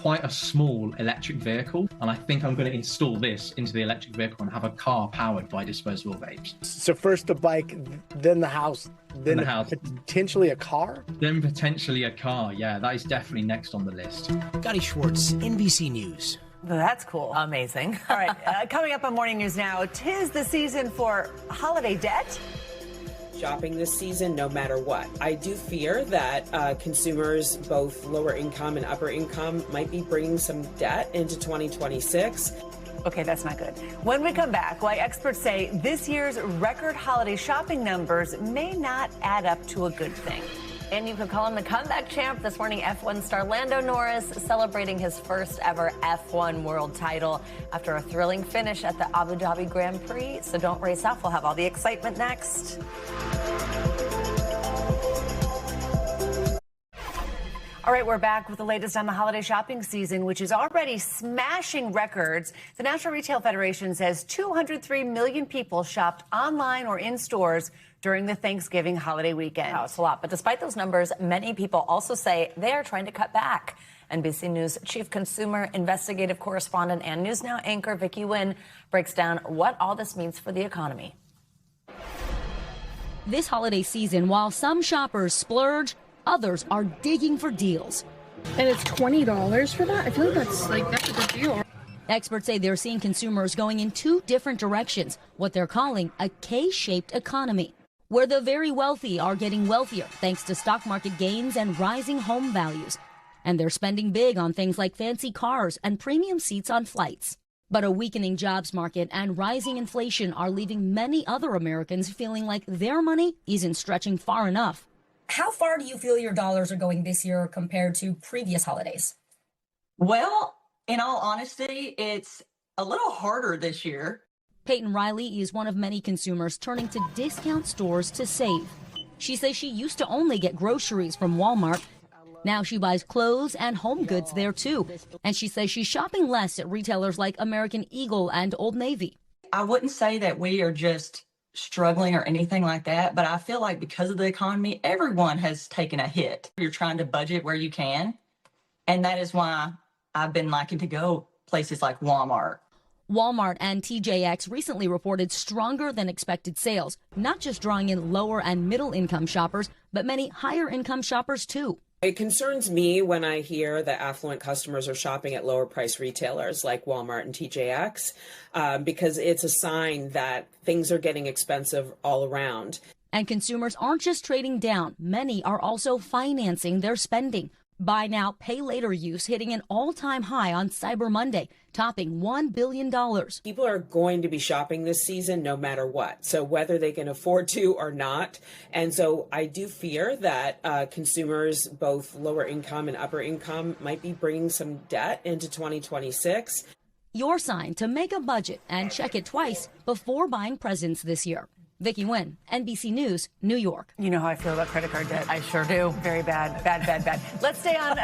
quite a small electric vehicle, and I think I'm going to install this into the electric vehicle and have a car powered by disposable vapes. So first the bike, then the house, then potentially a car? Then potentially a car, yeah. That is definitely next on the list. Gotti Schwartz, NBC News. That's cool. Amazing. All right, coming up on Morning News Now, 'tis the season for holiday debt. Shopping this season, no matter what. I do fear that consumers, both lower income and upper income, might be bringing some debt into 2026. Okay, that's not good. When we come back, why experts say this year's record holiday shopping numbers may not add up to a good thing. And you could call him the comeback champ. This morning, F1 star Lando Norris celebrating his first ever F1 world title after a thrilling finish at the Abu Dhabi Grand Prix. So don't race off. We'll have all the excitement next. All right, we're back with the latest on the holiday shopping season, which is already smashing records. The National Retail Federation says 203 million people shopped online or in stores during the Thanksgiving holiday weekend. Wow, it's a lot. But despite those numbers, many people also say they are trying to cut back. NBC News chief consumer investigative correspondent and News Now anchor Vicki Nguyen breaks down what all this means for the economy. This holiday season, while some shoppers splurge, others are digging for deals. And it's $20 for that? I feel like that's a good deal. Experts say they're seeing consumers going in two different directions, what they're calling a K-shaped economy, where the very wealthy are getting wealthier thanks to stock market gains and rising home values. And they're spending big on things like fancy cars and premium seats on flights. But a weakening jobs market and rising inflation are leaving many other Americans feeling like their money isn't stretching far enough. How far do you feel your dollars are going this year compared to previous holidays? Well, in all honesty, it's a little harder this year. Peyton Riley is one of many consumers turning to discount stores to save. She says she used to only get groceries from Walmart. Now she buys clothes and home goods there too. And she says she's shopping less at retailers like American Eagle and Old Navy. I wouldn't say that we are just struggling or anything like that, but I feel like because of the economy, everyone has taken a hit. You're trying to budget where you can. And that is why I've been liking to go places like Walmart. Walmart and TJX recently reported stronger than expected sales, not just drawing in lower and middle income shoppers, but many higher income shoppers too. It concerns me when I hear that affluent customers are shopping at lower price retailers like Walmart and TJX, because it's a sign that things are getting expensive all around. And consumers aren't just trading down. Many are also financing their spending. Buy now, pay later use hitting an all-time high on Cyber Monday, topping $1 billion. People are going to be shopping this season no matter what, so whether they can afford to or not. And so I do fear that consumers, both lower income and upper income, might be bringing some debt into 2026. Your sign to make a budget and check it twice before buying presents this year. Vicki Nguyen, NBC News, New York. You know how I feel about credit card debt. I sure do. Very bad, bad. Let's stay on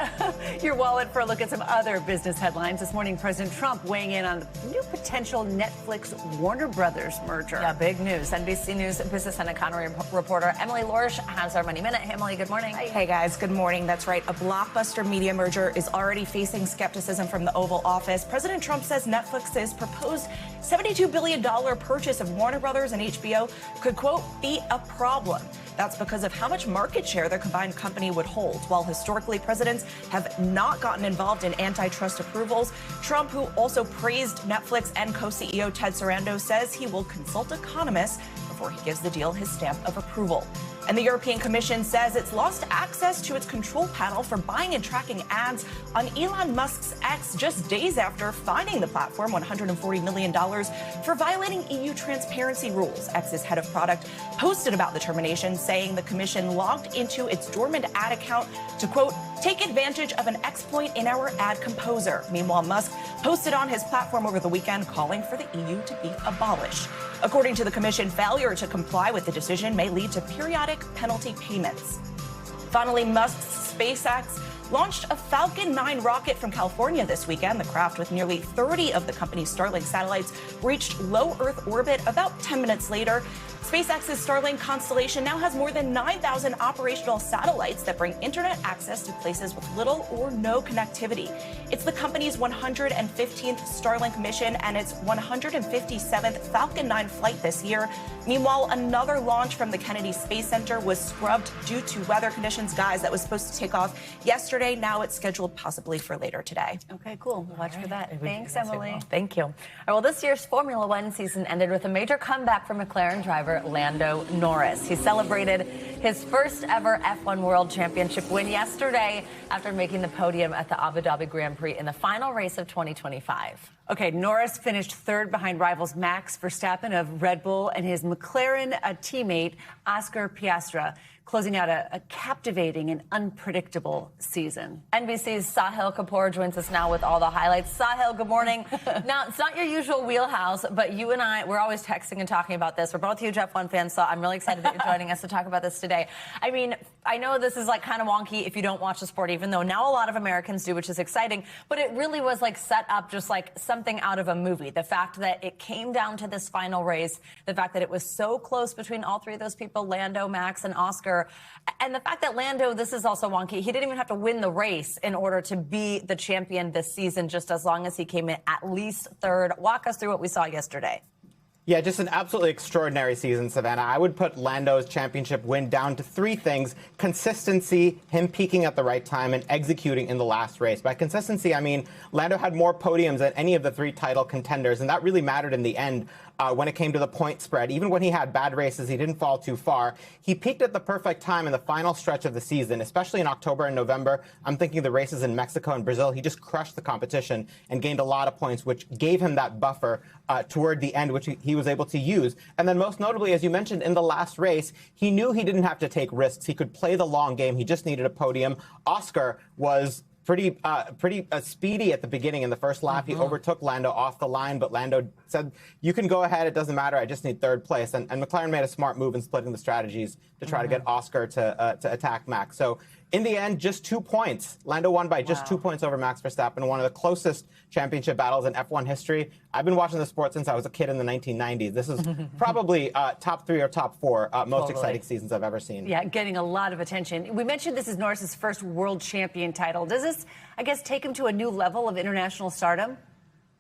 your wallet for a look at some other business headlines. This morning, President Trump weighing in on the new potential Netflix-Warner Brothers merger. Yeah, big news. NBC News business and economy reporter Emily Lorsch has our Money Minute. Hey, Emily, good morning. Hey, guys. Good morning. That's right. A blockbuster media merger is already facing skepticism from the Oval Office. President Trump says Netflix's proposed $72 billion purchase of Warner Brothers and HBO could, quote, be a problem. That's because of how much market share their combined company would hold. While historically presidents have not gotten involved in antitrust approvals, Trump, who also praised Netflix and co-CEO Ted Sarandos, says he will consult economists before he gives the deal his stamp of approval. And the European Commission says it's lost access to its control panel for buying and tracking ads on Elon Musk's X just days after fining the platform $140 million for violating EU transparency rules. X's head of product posted about the termination, saying the commission logged into its dormant ad account to, quote, take advantage of an exploit in our ad composer. Meanwhile, Musk posted on his platform over the weekend calling for the EU to be abolished. According to the commission, failure to comply with the decision may lead to periodic penalty payments. Finally, Musk's SpaceX launched a Falcon 9 rocket from California this weekend. The craft, with nearly 30 of the company's Starlink satellites, reached low Earth orbit about 10 minutes later. SpaceX's Starlink constellation now has more than 9,000 operational satellites that bring internet access to places with little or no connectivity. It's the company's 115th Starlink mission and its 157th Falcon 9 flight this year. Meanwhile, another launch from the Kennedy Space Center was scrubbed due to weather conditions. Guys, that was supposed to take off yesterday. Now it's scheduled possibly for later today. Okay, cool. We'll watch for that. Thanks, Emily. well. Thank you. All right, well, this year's Formula One season ended with a major comeback for McLaren driver Lando Norris. He celebrated his first ever F1 World Championship win yesterday after making the podium at the Abu Dhabi Grand Prix in the final race of 2025. Okay, Norris finished third behind rivals Max Verstappen of Red Bull and his McLaren teammate Oscar Piastri, closing out a captivating and unpredictable season. NBC's Sahil Kapoor joins us now with all the highlights. Sahil, good morning. Now, it's not your usual wheelhouse, but you and I, we're always texting and talking about this. We're both huge F1 fans, so I'm really excited that you're joining us to talk about this today. I mean, I know this is like kind of wonky if you don't watch the sport, even though now a lot of Americans do, which is exciting, but it really was like set up just like something out of a movie. The fact that it came down to this final race, the fact that it was so close between all three of those people, Lando, Max, and Oscar, and the fact that Lando, this is also wonky, he didn't even have to win the race in order to be the champion this season, just as long as he came in at least third. Walk us through what we saw yesterday. Yeah, just an absolutely extraordinary season, Savannah. I would put Lando's championship win down to three things: consistency, him peaking at the right time, and executing in the last race. By consistency, I mean Lando had more podiums than any of the three title contenders, and that really mattered in the end when it came to the point spread. Even when he had bad races, he didn't fall too far. He peaked at the perfect time in the final stretch of the season, especially in October and November. I'm thinking of the races in Mexico and Brazil. He just crushed the competition and gained a lot of points, which gave him that buffer toward the end, which he was able to use. And then most notably, as you mentioned, in the last race, he knew he didn't have to take risks. He could play the long game. He just needed a podium. Oscar was pretty speedy at the beginning in the first lap. He overtook Lando off the line, but Lando said, you can go ahead, it doesn't matter, I just need third place. And McLaren made a smart move in splitting the strategies to try to get Oscar to attack Max. So in the end, just 2 points. Lando won by just 2 points over Max Verstappen, one of the closest championship battles in F1 history. I've been watching the sport since I was a kid in the 1990s. This is probably top 3 or top 4 most exciting seasons I've ever seen. Yeah, getting a lot of attention. We mentioned this is Norris's first world champion title. Does this, I guess, take him to a new level of international stardom?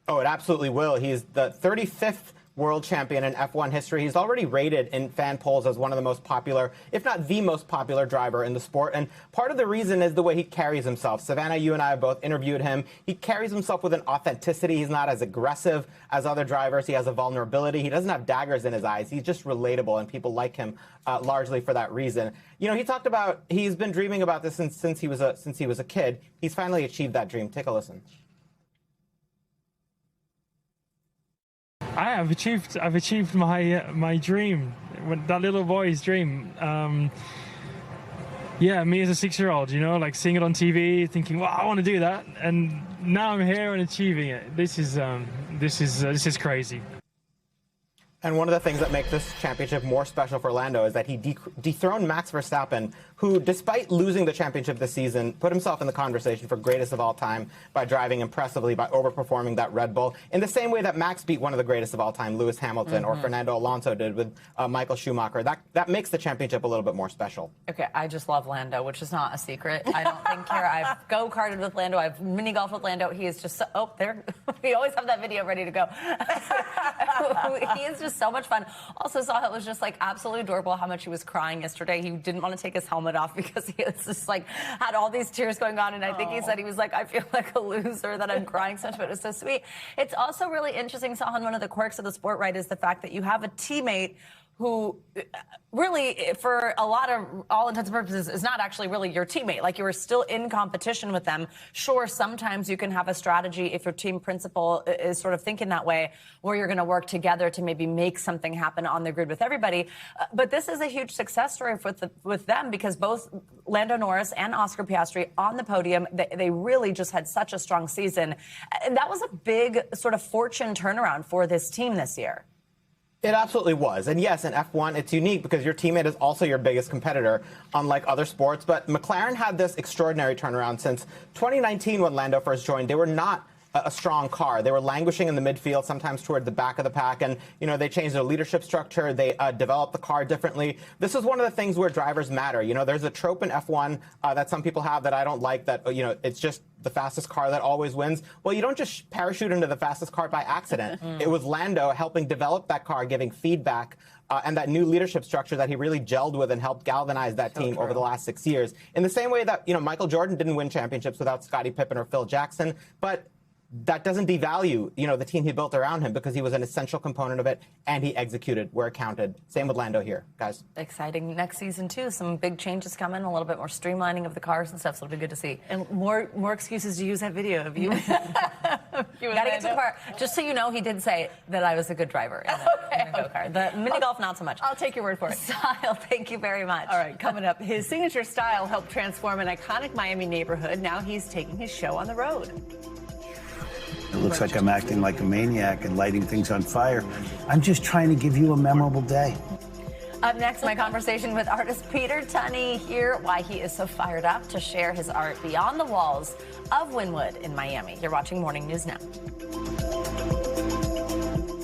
Oh, it absolutely will. He's the 35th world champion in F1 history. He's already rated in fan polls as one of the most popular, if not the most popular driver in the sport. And part of the reason is the way he carries himself. Savannah, you and I have both interviewed him. He carries himself with an authenticity. He's not as aggressive as other drivers. He has a vulnerability. He doesn't have daggers in his eyes. He's just relatable, and people like him largely for that reason. You know, he talked about he's been dreaming about this since he was a kid. He's finally achieved that dream. Take a listen. I've achieved my dream, that little boy's dream. Yeah, me as a 6-year-old, you know, like seeing it on TV, thinking, "Well, I want to do that," and now I'm here and achieving it. This is crazy. And one of the things that make this championship more special for Lando is that he dethroned Max Verstappen, who, despite losing the championship this season, put himself in the conversation for greatest of all time by driving impressively, by overperforming that Red Bull, in the same way that Max beat one of the greatest of all time, Lewis Hamilton, or Fernando Alonso did with Michael Schumacher. That makes the championship a little bit more special. Okay, I just love Lando, which is not a secret. I don't think here. I've go-karted with Lando. I've mini-golfed with Lando. He is just so, oh, there. We always have that video ready to go. He is just was so much fun. Also saw it was just like absolutely adorable how much he was crying yesterday. He didn't want to take his helmet off because he was just like had all these tears going on. And I think he said he was like, I feel like a loser that I'm crying so much, but it was so sweet. It's also really interesting, Sahan, one of the quirks of the sport, right, is the fact that you have a teammate who really, for a lot of all intents and purposes, is not actually really your teammate. Like, you are still in competition with them. Sure, sometimes you can have a strategy if your team principal is sort of thinking that way, where you're going to work together to maybe make something happen on the grid with everybody. But this is a huge success story with them, because both Lando Norris and Oscar Piastri on the podium, they really just had such a strong season. And that was a big sort of fortune turnaround for this team this year. It absolutely was. And yes, in F1, it's unique because your teammate is also your biggest competitor, unlike other sports. But McLaren had this extraordinary turnaround since 2019 when Lando first joined. They were not a strong car. They were languishing in the midfield, sometimes toward the back of the pack. And, you know, they changed their leadership structure. They developed the car differently. This is one of the things where drivers matter. You know, there's a trope in F1 that some people have that I don't like, that, you know, it's just the fastest car that always wins. Well, you don't just parachute into the fastest car by accident. It was Lando helping develop that car, giving feedback, and that new leadership structure that he really gelled with and helped galvanize that team over the last 6 years. In the same way that, you know, Michael Jordan didn't win championships without Scottie Pippen or Phil Jackson, but that doesn't devalue, you know, the team he built around him, because he was an essential component of it and he executed where it counted. Same with Lando here, guys. Exciting next season, too. Some big changes coming, a little bit more streamlining of the cars and stuff, so it'll be good to see. And more excuses to use that video of you. You gotta get to the car. Just so you know, he did say that I was a good driver in the go-kart. The mini golf, not so much. I'll take your word for it. Style, thank you very much. All right, coming up, his signature style helped transform an iconic Miami neighborhood. Now he's taking his show on the road. It looks like I'm acting like a maniac and lighting things on fire. I'm just trying to give you a memorable day. Up next, my conversation with artist Peter Tunney. Hear why he is so fired up to share his art beyond the walls of Wynwood in Miami. You're watching Morning News Now.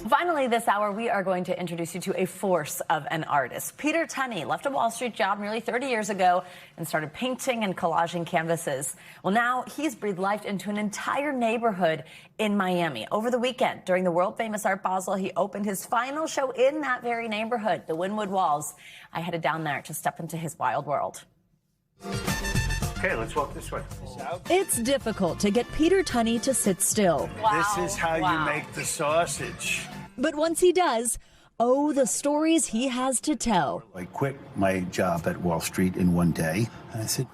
Finally, this hour, we are going to introduce you to a force of an artist. Peter Tunney left a Wall Street job nearly 30 years ago and started painting and collaging canvases. Well, now he's breathed life into an entire neighborhood in Miami. Over the weekend, during the world-famous Art Basel, he opened his final show in that very neighborhood, the Wynwood Walls. I headed down there to step into his wild world. Okay, let's walk this way. It's difficult to get Peter Tunney to sit still. Wow. This is how you make the sausage. But once he does, oh, the stories he has to tell. I quit my job at Wall Street in one day, and I said,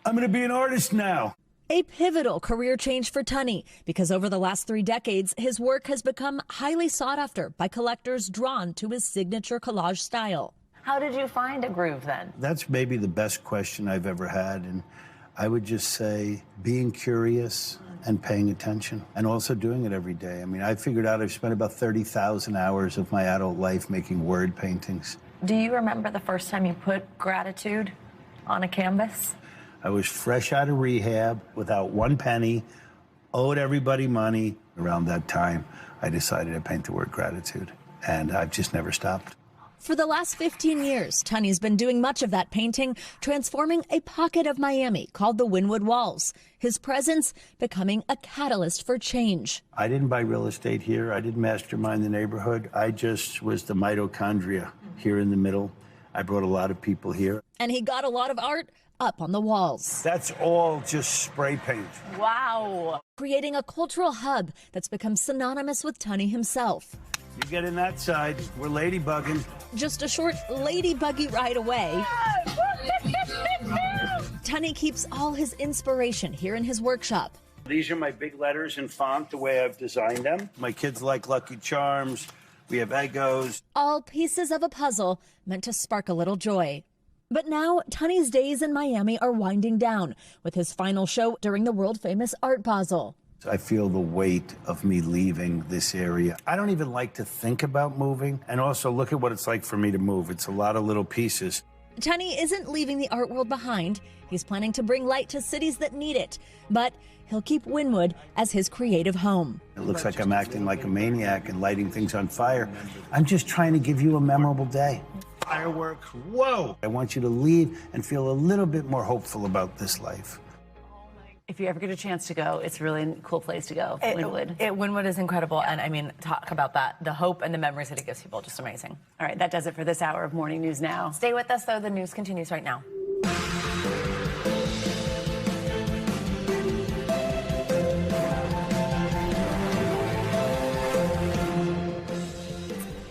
I'm going to be an artist now. A pivotal career change for Tunney, because over the last 3 decades, his work has become highly sought after by collectors drawn to his signature collage style. How did you find a groove then? That's maybe the best question I've ever had, and I would just say being curious and paying attention, and also doing it every day. I mean, I figured out I've spent about 30,000 hours of my adult life making word paintings. Do you remember the first time you put gratitude on a canvas? I was fresh out of rehab, without one penny, owed everybody money. Around that time, I decided to paint the word gratitude, and I've just never stopped. For the last 15 years, Tunney's been doing much of that painting, transforming a pocket of Miami called the Wynwood Walls. His presence becoming a catalyst for change. I didn't buy real estate here. I didn't mastermind the neighborhood. I just was the mitochondria here in the middle. I brought a lot of people here. And he got a lot of art up on the walls. That's all just spray paint. Wow. Creating a cultural hub that's become synonymous with Tunney himself. You get in that side, we're ladybugging. Just a short ladybuggy ride away. Tunney keeps all his inspiration here in his workshop. These are my big letters in font, the way I've designed them. My kids like Lucky Charms. We have Eggos. All pieces of a puzzle meant to spark a little joy. But now, Tunney's days in Miami are winding down with his final show during the world-famous Art Basel. I feel the weight of me leaving this area. I don't even like to think about moving. And also, look at what it's like for me to move. It's a lot of little pieces. Tunney isn't leaving the art world behind. He's planning to bring light to cities that need it. But he'll keep Wynwood as his creative home. It looks like I'm acting like a maniac and lighting things on fire. I'm just trying to give you a memorable day. Fireworks, whoa! I want you to leave and feel a little bit more hopeful about this life. If you ever get a chance to go, it's really a cool place to go. Wynwood. Wynwood is incredible. And I mean, talk about that. The hope and the memories that it gives people, just amazing. All right, that does it for this hour of Morning News Now. Stay with us, though. The news continues right now.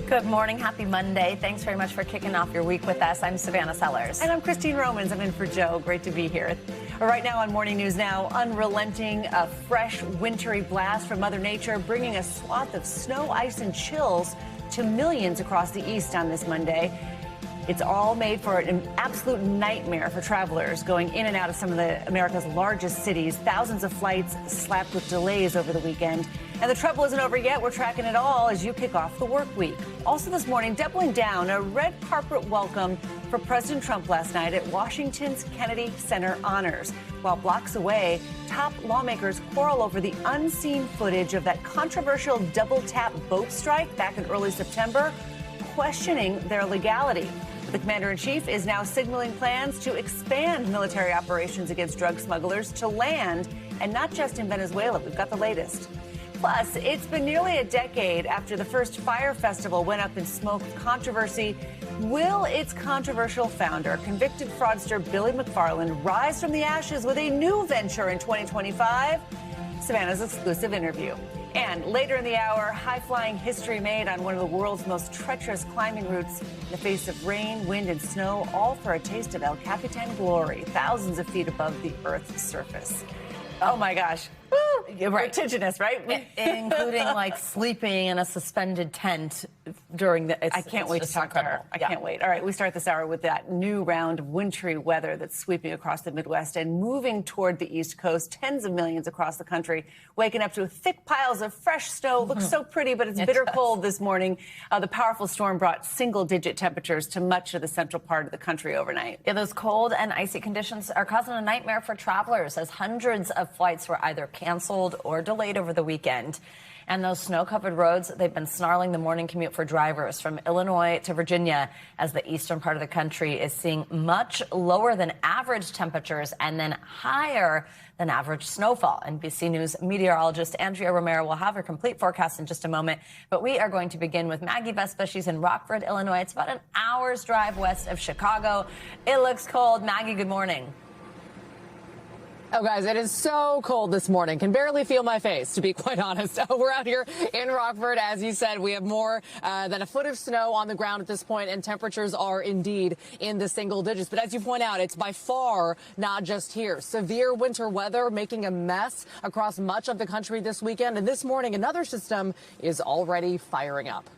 Good morning. Happy Monday. Thanks very much for kicking off your week with us. I'm Savannah Sellers. And I'm Christine Romans. I'm in for Joe. Great to be here. Right now on Morning News Now, unrelenting, a fresh wintry blast from Mother Nature, bringing a swath of snow, ice, and chills to millions across the East on this Monday. It's all made for an absolute nightmare for travelers going in and out of some of America's largest cities. Thousands of flights slapped with delays over the weekend. And the trouble isn't over yet. We're tracking it all as you kick off the work week. Also this morning, doubling down, a red carpet welcome for President Trump last night at Washington's Kennedy Center honors. While blocks away, top lawmakers quarrel over the unseen footage of that controversial double-tap boat strike back in early September, questioning their legality. The commander-in-chief is now signaling plans to expand military operations against drug smugglers to land, and not just in Venezuela. We've got the latest. Plus, it's been nearly a decade after the first Fire Festival went up in smoke with controversy. Will its controversial founder, convicted fraudster Billy McFarland, rise from the ashes with a new venture in 2025? Savannah's exclusive interview. And later in the hour, high-flying history made on one of the world's most treacherous climbing routes in the face of rain, wind, and snow, all for a taste of El Capitan glory, thousands of feet above the Earth's surface. Oh, my gosh. Woo! Right. Vertiginous, right? Including, like, sleeping in a suspended tent during the... I can't wait to talk to her. I can't wait. All right, we start this hour with that new round of wintry weather that's sweeping across the Midwest and moving toward the East Coast. Tens of millions across the country waking up to thick piles of fresh snow. Looks so pretty, but it's bitter cold this morning. The powerful storm brought single-digit temperatures to much of the central part of the country overnight. Yeah, those cold and icy conditions are causing a nightmare for travelers as hundreds of flights were either canceled or delayed over the weekend. And those snow-covered roads, they've been snarling the morning commute for drivers from Illinois to Virginia, as the eastern part of the country is seeing much lower than average temperatures and then higher than average snowfall. NBC News meteorologist Andrea Romero will have her complete forecast in just a moment. But we are going to begin with Maggie Vespa. She's in Rockford, Illinois. It's about an hour's drive west of Chicago. It looks cold. Maggie, good morning. Oh, guys, it is so cold this morning. Can barely feel my face, to be quite honest. We're out here in Rockford. As you said, we have more than a foot of snow on the ground at this point, and temperatures are indeed in the single digits. But as you point out, it's by far not just here. Severe winter weather making a mess across much of the country this weekend. And this morning, another system is already firing up.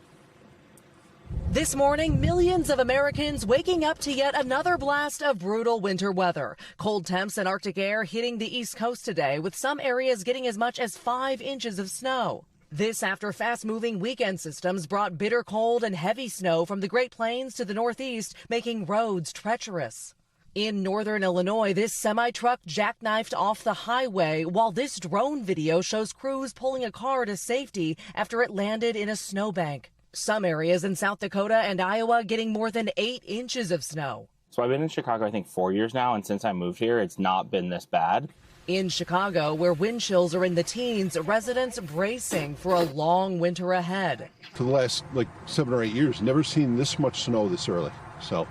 This morning, millions of Americans waking up to yet another blast of brutal winter weather. Cold temps and Arctic air hitting the East Coast today, with some areas getting as much as 5 inches of snow. This after fast-moving weekend systems brought bitter cold and heavy snow from the Great Plains to the Northeast, making roads treacherous. In northern Illinois, this semi-truck jackknifed off the highway, while this drone video shows crews pulling a car to safety after it landed in a snowbank. Some areas in South Dakota and Iowa getting more than 8 inches of snow. So I've been in Chicago, I think, 4 years now, and since I moved here, it's not been this bad. In Chicago, where wind chills are in the teens, residents bracing for a long winter ahead. For the last, 7 or 8 years, never seen this much snow this early, so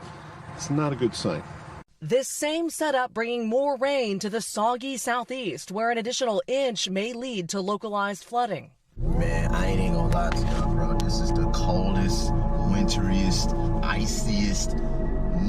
it's not a good sign. This same setup bringing more rain to the soggy southeast, where an additional inch may lead to localized flooding. Man, I ain't even gonna lie to you, bro. This is the coldest, winteriest, iciest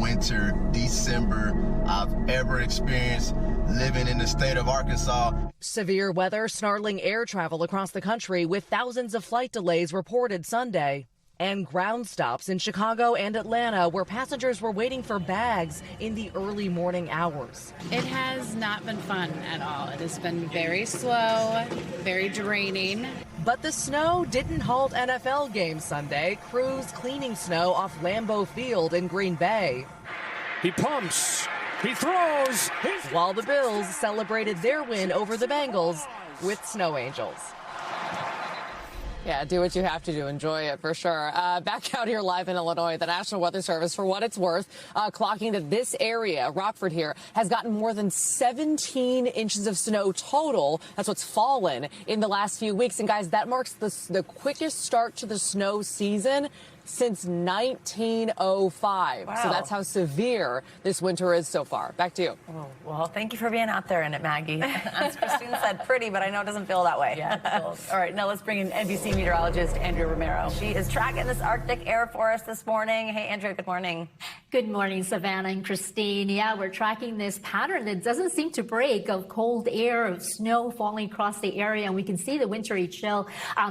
winter December I've ever experienced living in the state of Arkansas. Severe weather snarling air travel across the country, with thousands of flight delays reported Sunday. And ground stops in Chicago and Atlanta, where passengers were waiting for bags in the early morning hours. It has not been fun at all. It has been very slow, very draining. But the snow didn't halt NFL games Sunday. Crews cleaning snow off Lambeau Field in Green Bay. He pumps. He throws. While the Bills celebrated their win over the Bengals with snow angels. Yeah, do what you have to do. Enjoy it for sure. Back out here live in Illinois, the National Weather Service, for what it's worth, clocking that this area, Rockford here, has gotten more than 17 inches of snow total. That's what's fallen in the last few weeks. And guys, that marks the quickest start to the snow season since 1905. Wow. So that's how severe this winter is so far. Back to you. Oh, well, thank you for being out there in it, Maggie. As Christine said, pretty, but I know it doesn't feel that way. Yeah, all right, now let's bring in NBC meteorologist Andrea Romero. She is tracking this Arctic air for us this morning. Hey, Andrea, good morning. Good morning, Savannah and Christine. Yeah, we're tracking this pattern that doesn't seem to break of cold air, of snow falling across the area. And we can see the wintry chill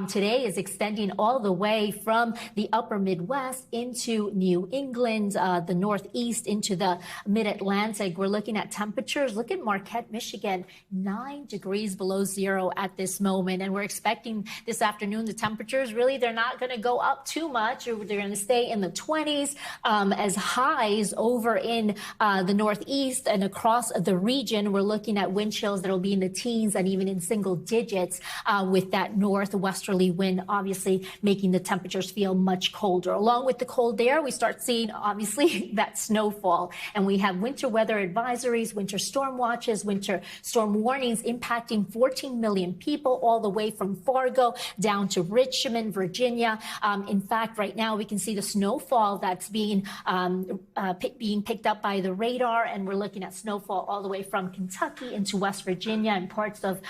today is extending all the way from the upper Midwest into New England, the Northeast into the Mid-Atlantic. We're looking at temperatures. Look at Marquette, Michigan, 9 degrees below zero at this moment. And we're expecting this afternoon the temperatures, really, they're not going to go up too much. They're going to stay in the 20s as highs over in the Northeast and across the region. We're looking at wind chills that will be in the teens and even in single digits with that northwesterly wind, obviously making the temperatures feel much colder. Along with the cold air, we start seeing, obviously, that snowfall. And we have winter weather advisories, winter storm watches, winter storm warnings impacting 14 million people all the way from Fargo down to Richmond, Virginia. In fact, right now we can see the snowfall that's being picked up by the radar. And we're looking at snowfall all the way from Kentucky into West Virginia and parts of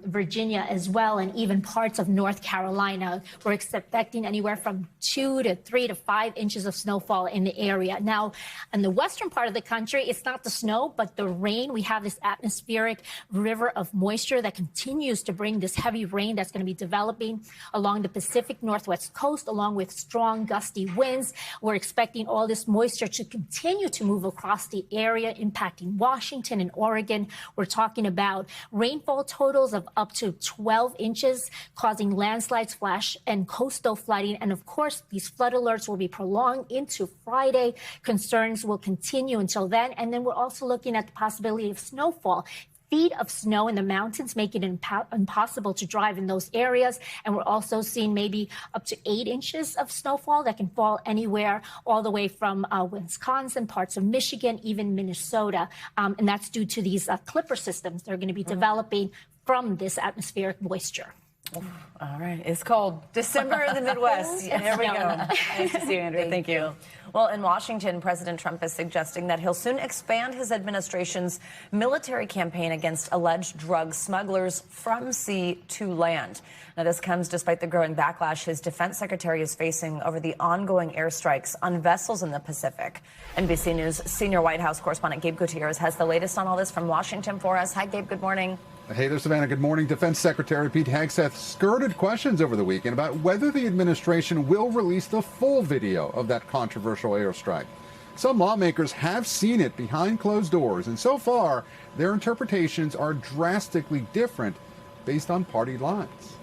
Virginia as well, and even parts of North Carolina. We're expecting anywhere from 2 to 3 to 5 inches of snowfall in the area. Now, in the western part of the country, it's not the snow, but the rain. We have this atmospheric river of moisture that continues to bring this heavy rain that's going to be developing along the Pacific Northwest coast, along with strong gusty winds. We're expecting all this moisture to continue to move across the area, impacting Washington and Oregon. We're talking about rainfall totals of up to 12 inches, causing landslides, flash, and coastal flooding. And of course, these flood alerts will be prolonged into Friday. Concerns will continue until then. And then we're also looking at the possibility of snowfall. Feet of snow in the mountains, making it impossible to drive in those areas. And we're also seeing maybe up to 8 inches of snowfall that can fall anywhere all the way from Wisconsin, parts of Michigan, even Minnesota. And that's due to these clipper systems that are going to be developing from this atmospheric moisture. All right. It's cold. December in the Midwest. There we go. Nice to see you, Andrea. Thank you. Well, in Washington, President Trump is suggesting that he'll soon expand his administration's military campaign against alleged drug smugglers from sea to land. Now, this comes despite the growing backlash his defense secretary is facing over the ongoing airstrikes on vessels in the Pacific. NBC News senior White House correspondent Gabe Gutierrez has the latest on all this from Washington for us. Hi, Gabe. Good morning. Hey there, Savannah. Good morning. Defense Secretary Pete Hegseth skirted questions over the weekend about whether the administration will release the full video of that controversial airstrike. Some lawmakers have seen it behind closed doors, and so far, their interpretations are drastically different based on party lines.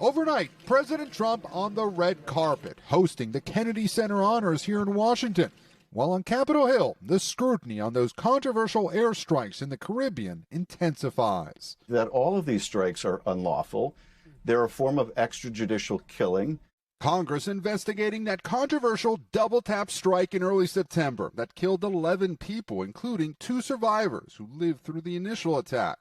Overnight, President Trump on the red carpet, hosting the Kennedy Center honors here in Washington. While on Capitol Hill, the scrutiny on those controversial airstrikes in the Caribbean intensifies. That all of these strikes are unlawful. They're a form of extrajudicial killing. Congress investigating that controversial double-tap strike in early September that killed 11 people, including 2 survivors who lived through the initial attack.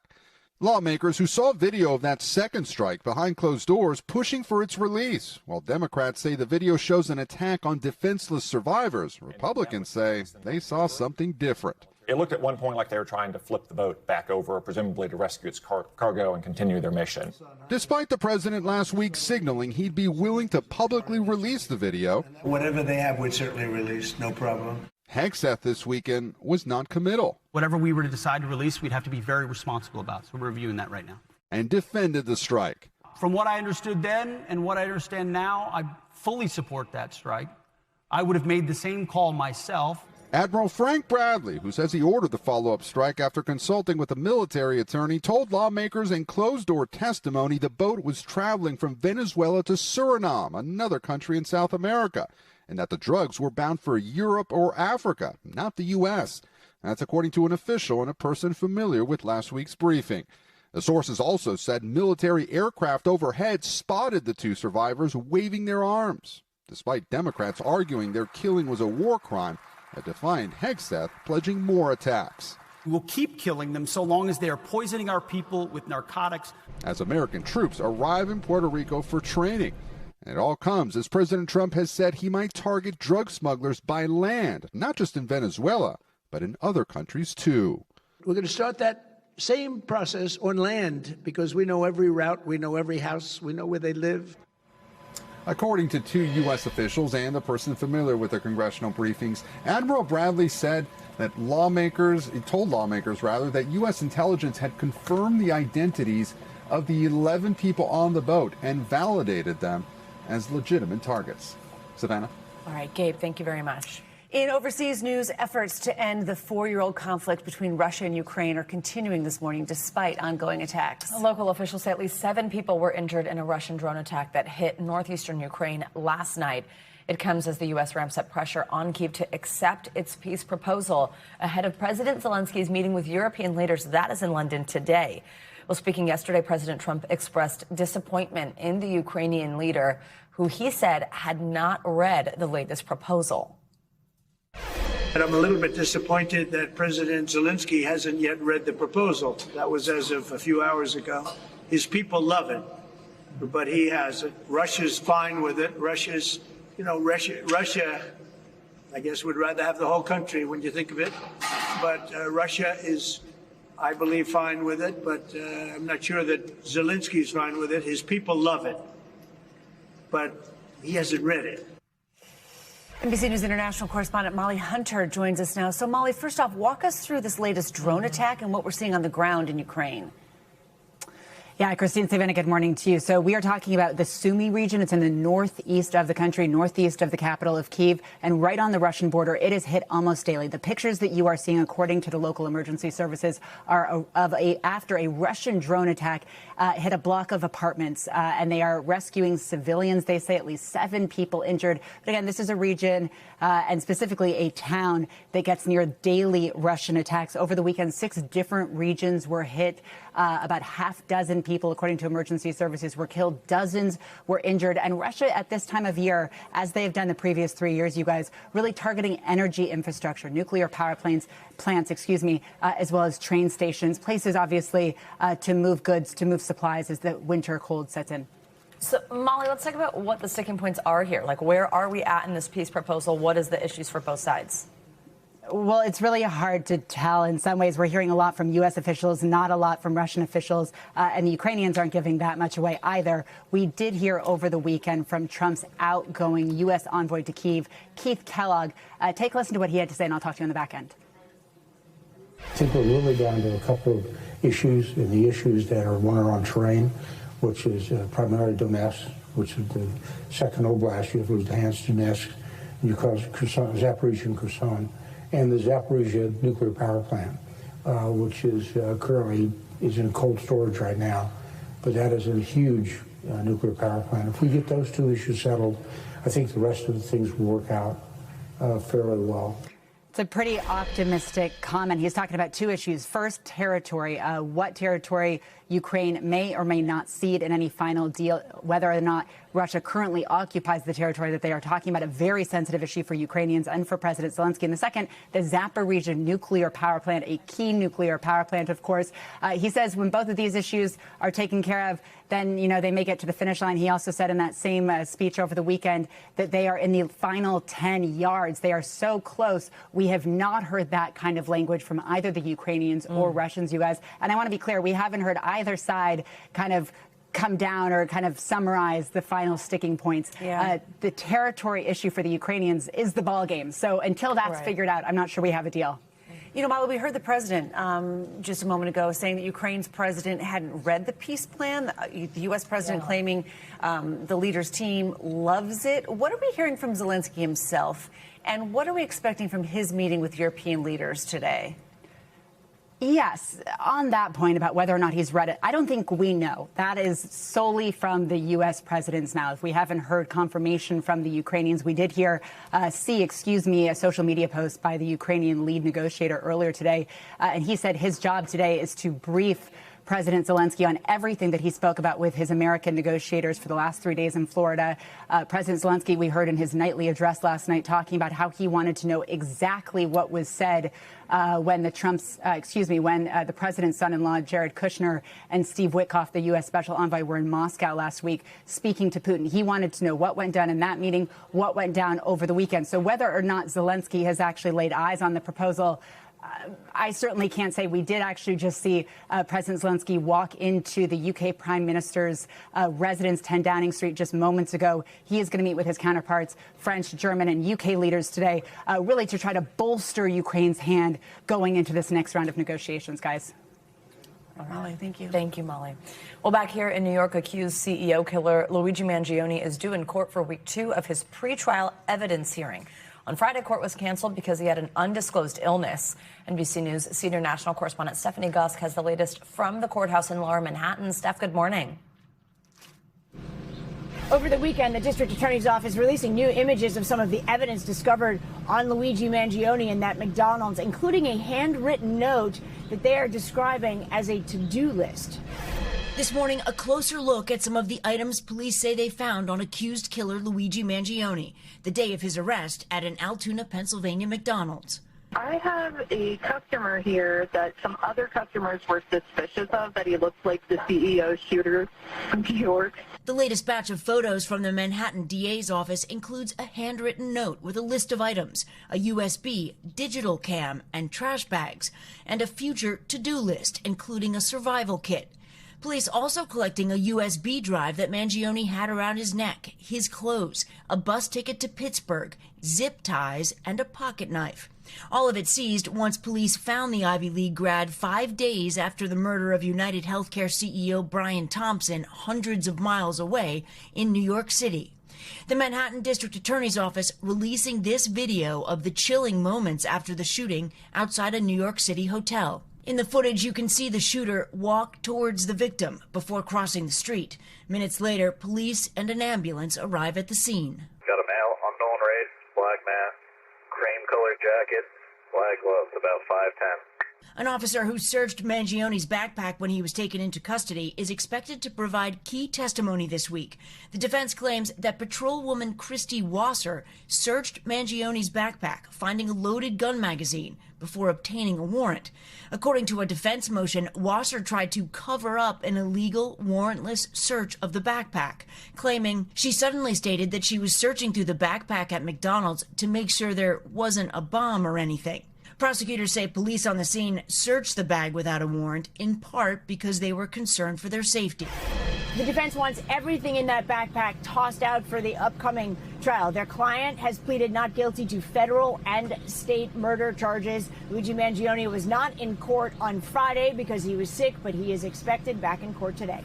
Lawmakers who saw video of that second strike behind closed doors pushing for its release. While Democrats say the video shows an attack on defenseless survivors, Republicans say they saw something different. It looked at one point like they were trying to flip the boat back over, presumably to rescue its cargo and continue their mission. Despite the president last week signaling he'd be willing to publicly release the video, whatever they have, we'd certainly release, no problem. Hegseth this weekend was not committal. Whatever we were to decide to release, we'd have to be very responsible about. So we're reviewing that right now. And defended the strike. From what I understood then and what I understand now, I fully support that strike. I would have made the same call myself. Admiral Frank Bradley, who says he ordered the follow-up strike after consulting with a military attorney, told lawmakers in closed-door testimony the boat was traveling from Venezuela to Suriname, another country in South America, and that the drugs were bound for Europe or Africa, not the U.S. That's according to an official and a person familiar with last week's briefing. The sources also said military aircraft overhead spotted the two survivors waving their arms. Despite Democrats arguing their killing was a war crime, a defiant Hegseth pledging more attacks. We will keep killing them so long as they are poisoning our people with narcotics. As American troops arrive in Puerto Rico for training. And it all comes as President Trump has said he might target drug smugglers by land, not just in Venezuela, but in other countries too. We're going to start that same process on land because we know every route, we know every house, we know where they live. According to two U.S. officials and a person familiar with the congressional briefings, Admiral Bradley said that told lawmakers that U.S. intelligence had confirmed the identities of the 11 people on the boat and validated them as legitimate targets. Savannah? All right, Gabe, thank you very much. In overseas news, efforts to end the 4-year-old conflict between Russia and Ukraine are continuing this morning despite ongoing attacks. Local officials say at least 7 people were injured in a Russian drone attack that hit northeastern Ukraine last night. It comes as the U.S. ramps up pressure on Kyiv to accept its peace proposal ahead of President Zelensky's meeting with European leaders. That is in London today. Well, speaking yesterday, President Trump expressed disappointment in the Ukrainian leader, who he said had not read the latest proposal. And I'm a little bit disappointed that President Zelensky hasn't yet read the proposal. That was as of a few hours ago. His people love it, but he hasn't. Russia's fine with it. Russia, I guess, would rather have the whole country when you think of it. But Russia is, I believe, fine with it. But I'm not sure that Zelensky's fine with it. His people love it, but he hasn't read it. NBC News international correspondent Molly Hunter joins us now. So, Molly, first off, walk us through this latest drone attack and what we're seeing on the ground in Ukraine. Yeah, Christine, Savannah, good morning to you. So we are talking about the Sumy region. It's in the northeast of the country, northeast of the capital of Kyiv, and right on the Russian border. It is hit almost daily. The pictures that you are seeing, according to the local emergency services, are after a Russian drone attack hit a block of apartments, and they are rescuing civilians. They say at least 7 people injured. But again, this is a region and specifically a town that gets near daily Russian attacks. Over the weekend, 6 different regions were hit. About half dozen people, according to emergency services, were killed. Dozens were injured. And Russia, at this time of year, as they have done the previous 3 years, you guys, really targeting energy infrastructure, nuclear power plants, as well as train stations, places, obviously, to move goods, to move supplies as the winter cold sets in. So, Molly, let's talk about what the sticking points are here. Like, where are we at in this peace proposal? What is the issues for both sides? Well, it's really hard to tell. In some ways, we're hearing a lot from U.S. officials, not a lot from Russian officials, and the Ukrainians aren't giving that much away either. We did hear over the weekend from Trump's outgoing U.S. envoy to Kyiv, Keith Kellogg. Take a listen to what he had to say, and I'll talk to you on the back end. I think we're really down to a couple of issues, and the issues that are one are on terrain, which is primarily Donetsk, which is the second Oblast. You have Luhansk, Donetsk, and you call Kherson, Zaporizhia and Kherson. And the Zaporizhia nuclear power plant, which is currently in cold storage right now. But that is a huge nuclear power plant. If we get those 2 issues settled, I think the rest of the things will work out fairly well. It's a pretty optimistic comment. He's talking about 2 issues. First, territory. What territory Ukraine may or may not cede in any final deal, whether or not Russia currently occupies the territory that they are talking about, a very sensitive issue for Ukrainians and for President Zelensky. And the second, the Zaporizhia nuclear power plant, a key nuclear power plant, of course. He says when both of these issues are taken care of, then, they may get to the finish line. He also said in that same speech over the weekend that they are in the final 10 yards. They are so close. We have not heard that kind of language from either the Ukrainians or Russians, you guys. And I want to be clear, we haven't heard either side kind of come down or kind of summarize the final sticking points. Yeah. The territory issue for the Ukrainians is the ball game. So until that's figured out, I'm not sure we have a deal. Molly, we heard the president just a moment ago saying that Ukraine's president hadn't read the peace plan. The U.S. president claiming the leader's team loves it. What are we hearing from Zelensky himself? And what are we expecting from his meeting with European leaders today? Yes, on that point about whether or not he's read it, I don't think we know. That is solely from the U.S. president's mouth. We haven't heard confirmation from the Ukrainians. We did a social media post by the Ukrainian lead negotiator earlier today, and he said his job today is to brief President Zelensky on everything that he spoke about with his American negotiators for the last 3 days in Florida. President Zelensky, we heard in his nightly address last night, talking about how he wanted to know exactly what was said when the president's son-in-law, Jared Kushner, and Steve Witkoff, the U.S. Special Envoy, were in Moscow last week speaking to Putin. He wanted to know what went down in that meeting, what went down over the weekend. So whether or not Zelensky has actually laid eyes on the proposal, I certainly can't say. We did actually just see President Zelensky walk into the UK Prime Minister's residence, 10 Downing Street, just moments ago. He is going to meet with his counterparts, French, German, and UK leaders today, really to try to bolster Ukraine's hand going into this next round of negotiations, guys. Molly, thank you. Thank you, Molly. Well, back here in New York, accused CEO killer Luigi Mangione is due in court for week 2 of his pretrial evidence hearing. On Friday, court was canceled because he had an undisclosed illness. NBC News senior national correspondent Stephanie Gusk has the latest from the courthouse in Lower Manhattan. Steph, good morning. Over the weekend, the district attorney's office releasing new images of some of the evidence discovered on Luigi Mangione in that McDonald's, including a handwritten note that they are describing as a to-do list. This morning, a closer look at some of the items police say they found on accused killer Luigi Mangione, the day of his arrest at an Altoona, Pennsylvania McDonald's. I have a customer here that some other customers were suspicious of, that he looks like the CEO shooter from New York. The latest batch of photos from the Manhattan DA's office includes a handwritten note with a list of items, a USB, digital cam, and trash bags, and a future to-do list, including a survival kit. Police also collecting a USB drive that Mangione had around his neck, his clothes, a bus ticket to Pittsburgh, zip ties, and a pocket knife. All of it seized once police found the Ivy League grad 5 days after the murder of United Healthcare CEO Brian Thompson, hundreds of miles away in New York City. The Manhattan District Attorney's Office releasing this video of the chilling moments after the shooting outside a New York City hotel. In the footage, you can see the shooter walk towards the victim before crossing the street. Minutes later, police and an ambulance arrive at the scene. Got a male, unknown race, black mask, cream-colored jacket, black gloves, about 5'10". An officer who searched Mangione's backpack when he was taken into custody is expected to provide key testimony this week. The defense claims that patrolwoman Christy Wasser searched Mangione's backpack, finding a loaded gun magazine before obtaining a warrant. According to a defense motion, Wasser tried to cover up an illegal, warrantless search of the backpack, claiming she suddenly stated that she was searching through the backpack at McDonald's to make sure there wasn't a bomb or anything. Prosecutors say police on the scene searched the bag without a warrant, in part because they were concerned for their safety. The defense wants everything in that backpack tossed out for the upcoming trial. Their client has pleaded not guilty to federal and state murder charges. Luigi Mangione was not in court on Friday because he was sick, but he is expected back in court today.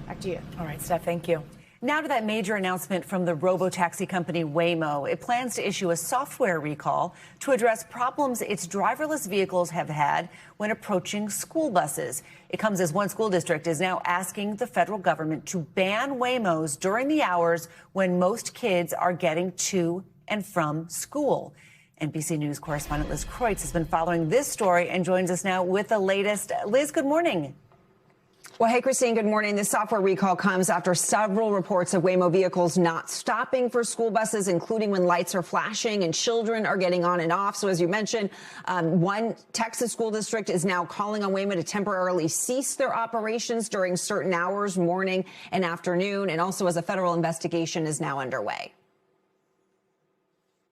Back to you. All right, Steph, thank you. Now to that major announcement from the robo-taxi company Waymo. It plans to issue a software recall to address problems its driverless vehicles have had when approaching school buses. It comes as one school district is now asking the federal government to ban Waymos during the hours when most kids are getting to and from school. NBC News correspondent Liz Kreutz has been following this story and joins us now with the latest. Liz, good morning. Well, hey, Christine, good morning. This software recall comes after several reports of Waymo vehicles not stopping for school buses, including when lights are flashing and children are getting on and off. So as you mentioned, one Texas school district is now calling on Waymo to temporarily cease their operations during certain hours, morning and afternoon, and also as a federal investigation is now underway.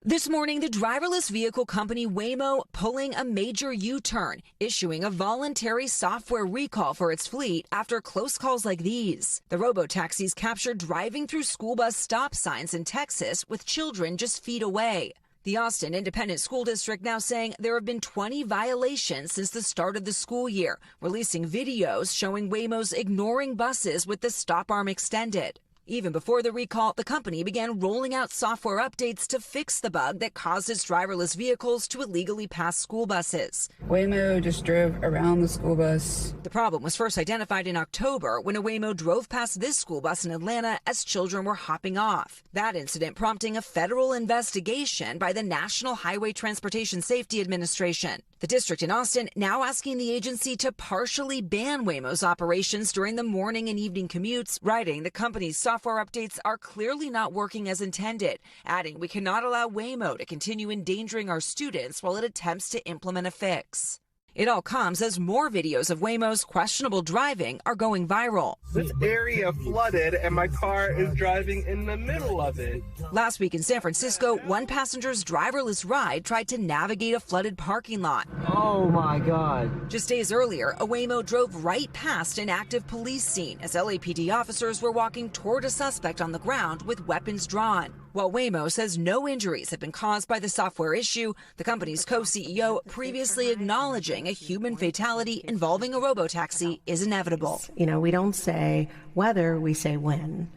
This morning, the driverless vehicle company Waymo pulling a major U-turn, issuing a voluntary software recall for its fleet after close calls like these. The robo-taxis captured driving through school bus stop signs in Texas with children just feet away. The Austin Independent School District now saying there have been 20 violations since the start of the school year, releasing videos showing Waymo's ignoring buses with the stop arm extended. Even before the recall, the company began rolling out software updates to fix the bug that causes driverless vehicles to illegally pass school buses. Waymo just drove around the school bus. The problem was first identified in October when a Waymo drove past this school bus in Atlanta as children were hopping off. That incident prompting a federal investigation by the National Highway Transportation Safety Administration. The district in Austin now asking the agency to partially ban Waymo's operations during the morning and evening commutes, writing the company's software updates are clearly not working as intended, adding we cannot allow Waymo to continue endangering our students while it attempts to implement a fix. It all comes as more videos of Waymo's questionable driving are going viral. This area flooded and my car is driving in the middle of it. Last week in San Francisco, one passenger's driverless ride tried to navigate a flooded parking lot. Oh my God. Just days earlier, a Waymo drove right past an active police scene as LAPD officers were walking toward a suspect on the ground with weapons drawn. While Waymo says no injuries have been caused by the software issue, the company's co-CEO previously acknowledging a human fatality involving a robotaxi is inevitable. You know, we don't say whether, we say when,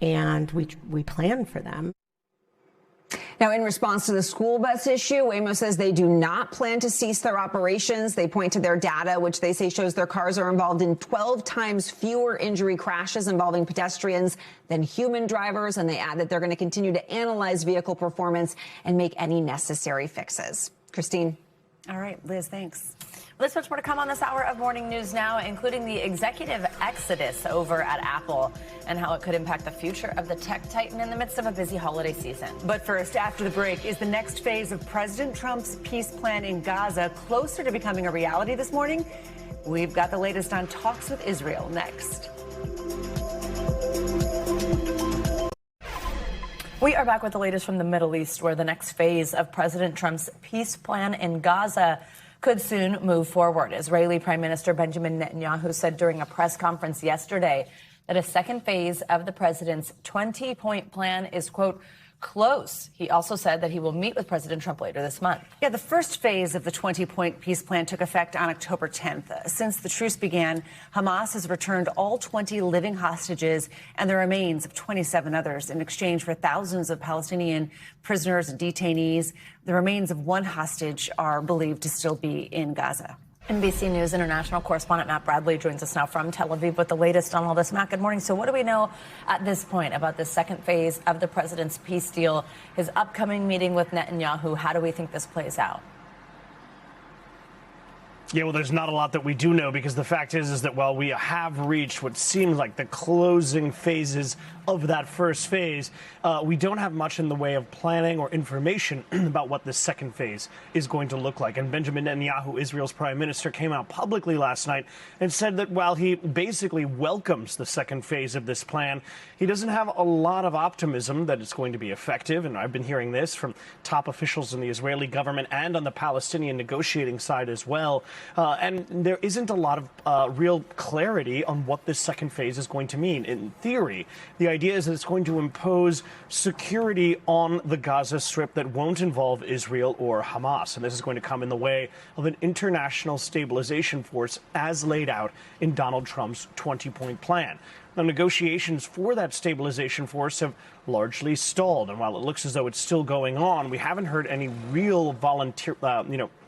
and we plan for them. Now, in response to the school bus issue, Waymo says they do not plan to cease their operations. They point to their data, which they say shows their cars are involved in 12 times fewer injury crashes involving pedestrians than human drivers. And they add that they're going to continue to analyze vehicle performance and make any necessary fixes. Christine. All right, Liz, thanks. Well, there's much more to come on this hour of Morning News Now, including the executive exodus over at Apple and how it could impact the future of the tech titan in the midst of a busy holiday season. But first, after the break, is the next phase of President Trump's peace plan in Gaza closer to becoming a reality this morning? We've got the latest on talks with Israel next. We are back with the latest from the Middle East, where the next phase of President Trump's peace plan in Gaza could soon move forward. Israeli Prime Minister Benjamin Netanyahu said during a press conference yesterday that a second phase of the president's 20-point plan is, quote, close. He also said that he will meet with President Trump later this month. Yeah, the first phase of the 20-point peace plan took effect on October 10th. Since the truce began, Hamas has returned all 20 living hostages and the remains of 27 others in exchange for thousands of Palestinian prisoners and detainees. The remains of one hostage are believed to still be in Gaza. NBC News International correspondent Matt Bradley joins us now from Tel Aviv with the latest on all this. Matt, good morning. So what do we know at this point about the second phase of the president's peace deal, his upcoming meeting with Netanyahu? How do we think this plays out? Yeah, well, there's not a lot that we do know, because the fact is that while we have reached what seems like the closing phases of that first phase, we don't have much in the way of planning or information about what the second phase is going to look like. And Benjamin Netanyahu, Israel's prime minister, came out publicly last night and said that while he basically welcomes the second phase of this plan, he doesn't have a lot of optimism that it's going to be effective. And I've been hearing this from top officials in the Israeli government and on the Palestinian negotiating side as well. And there isn't a lot of real clarity on what this second phase is going to mean. In theory, the idea is that it's going to impose security on the Gaza Strip that won't involve Israel or Hamas. And this is going to come in the way of an international stabilization force as laid out in Donald Trump's 20-point plan. The negotiations for that stabilization force have largely stalled, and while it looks as though it's still going on, we haven't heard any real volunteer,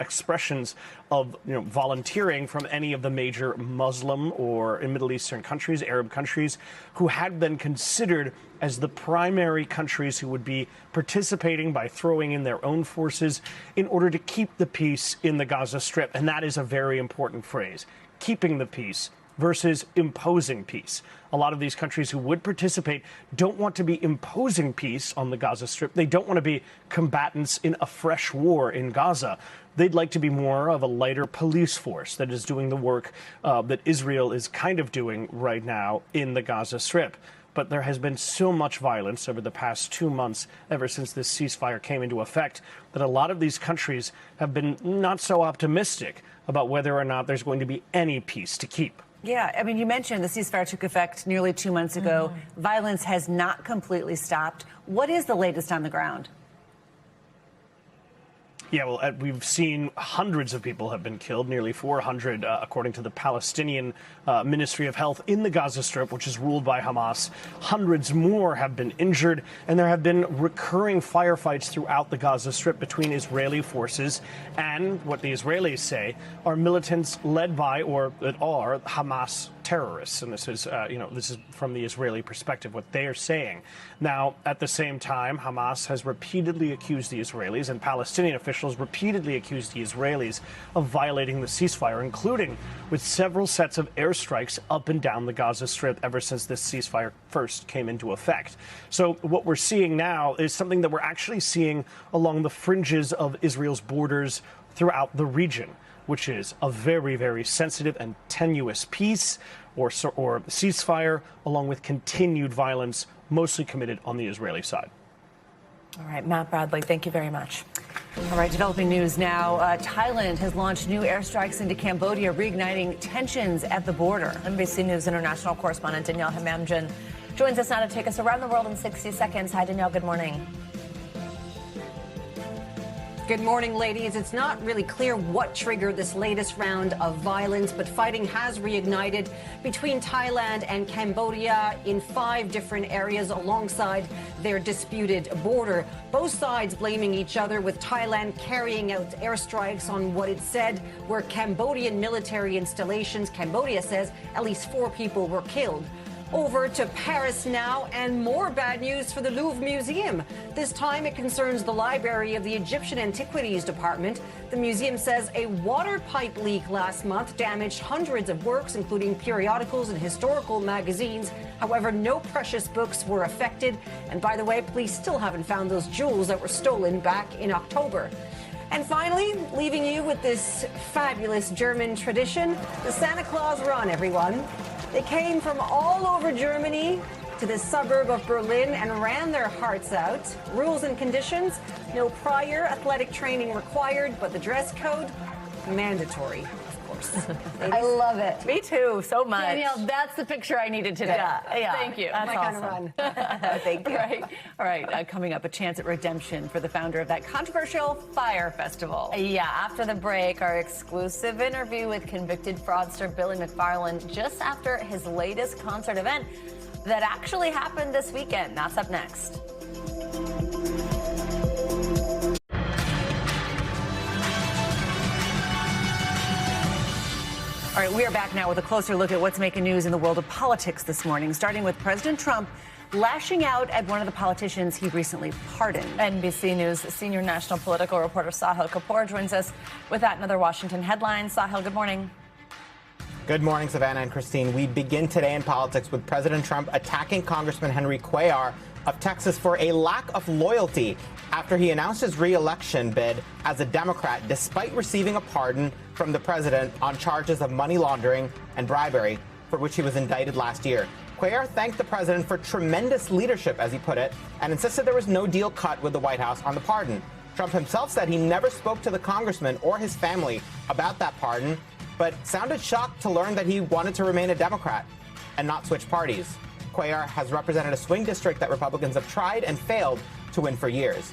expressions of volunteering from any of the major Muslim or Middle Eastern countries, Arab countries, who had been considered as the primary countries who would be participating by throwing in their own forces in order to keep the peace in the Gaza Strip. And that is a very important phrase: keeping the peace versus imposing peace. A lot of these countries who would participate don't want to be imposing peace on the Gaza Strip. They don't want to be combatants in a fresh war in Gaza. They'd like to be more of a lighter police force that is doing the work that Israel is kind of doing right now in the Gaza Strip. But there has been so much violence over the past 2 months, ever since this ceasefire came into effect, that a lot of these countries have been not so optimistic about whether or not there's going to be any peace to keep. Yeah, I mean, you mentioned the ceasefire took effect nearly 2 months ago. Violence has not completely stopped. What is the latest on the ground? Yeah, well, we've seen hundreds of people have been killed, nearly 400, according to the Palestinian Ministry of Health in the Gaza Strip, which is ruled by Hamas. Hundreds more have been injured, and there have been recurring firefights throughout the Gaza Strip between Israeli forces and what the Israelis say are militants led by, or that are, Hamas terrorists. And this is, this is from the Israeli perspective, what they are saying. Now, at the same time, Hamas has repeatedly accused the Israelis, and Palestinian officials repeatedly accused the Israelis of violating the ceasefire, including with several sets of airstrikes up and down the Gaza Strip ever since this ceasefire first came into effect. So what we're seeing now is something that we're actually seeing along the fringes of Israel's borders throughout the region, which is a very, very sensitive and tenuous peace or ceasefire, along with continued violence, mostly committed on the Israeli side. All right, Matt Bradley, thank you very much. All right, developing news now. Thailand has launched new airstrikes into Cambodia, reigniting tensions at the border. NBC News international correspondent Danielle Hamamdjian joins us now to take us around the world in 60 seconds. Hi, Danielle. Good morning. Good morning, ladies. It's not really clear what triggered this latest round of violence, but fighting has reignited between Thailand and Cambodia in 5 different areas alongside their disputed border. Both sides blaming each other, with Thailand carrying out airstrikes on what it said were Cambodian military installations. Cambodia says at least 4 people were killed. Over to Paris now, and more bad news for the Louvre Museum. This time it concerns the library of the Egyptian Antiquities Department. The museum says a water pipe leak last month damaged hundreds of works, including periodicals and historical magazines. However, no precious books were affected. And by the way, police still haven't found those jewels that were stolen back in October. And finally, leaving you with this fabulous German tradition, the Santa Claus Run, everyone. They came from all over Germany to the suburb of Berlin and ran their hearts out. Rules and conditions: no prior athletic training required, but the dress code mandatory, of course. I love it. Me too, so much. Danielle, that's the picture I needed today. Yeah. Thank you. That's my awesome. kind of run. Thank you. All right, coming up, a chance at redemption for the founder of that controversial Fire Festival. Yeah, after the break, our exclusive interview with convicted fraudster Billy McFarland just after his latest concert event that actually happened this weekend. That's up next. All right, we are back now with a closer look at what's making news in the world of politics this morning, starting with President Trump lashing out at one of the politicians he recently pardoned. NBC News senior national political reporter Sahil Kapoor joins us with that and other Washington headlines. Sahil, good morning. Good morning, Savannah and Christine. We begin today in politics with President Trump attacking Congressman Henry Cuellar of Texas for a lack of loyalty after he announced his re-election bid as a Democrat, despite receiving a pardon from the president on charges of money laundering and bribery, for which he was indicted last year. Cuellar thanked the president for tremendous leadership, as he put it, and insisted there was no deal cut with the White House on the pardon. Trump himself said he never spoke to the congressman or his family about that pardon, but sounded shocked to learn that he wanted to remain a Democrat and not switch parties. Cuellar has represented a swing district that Republicans have tried and failed to win for years.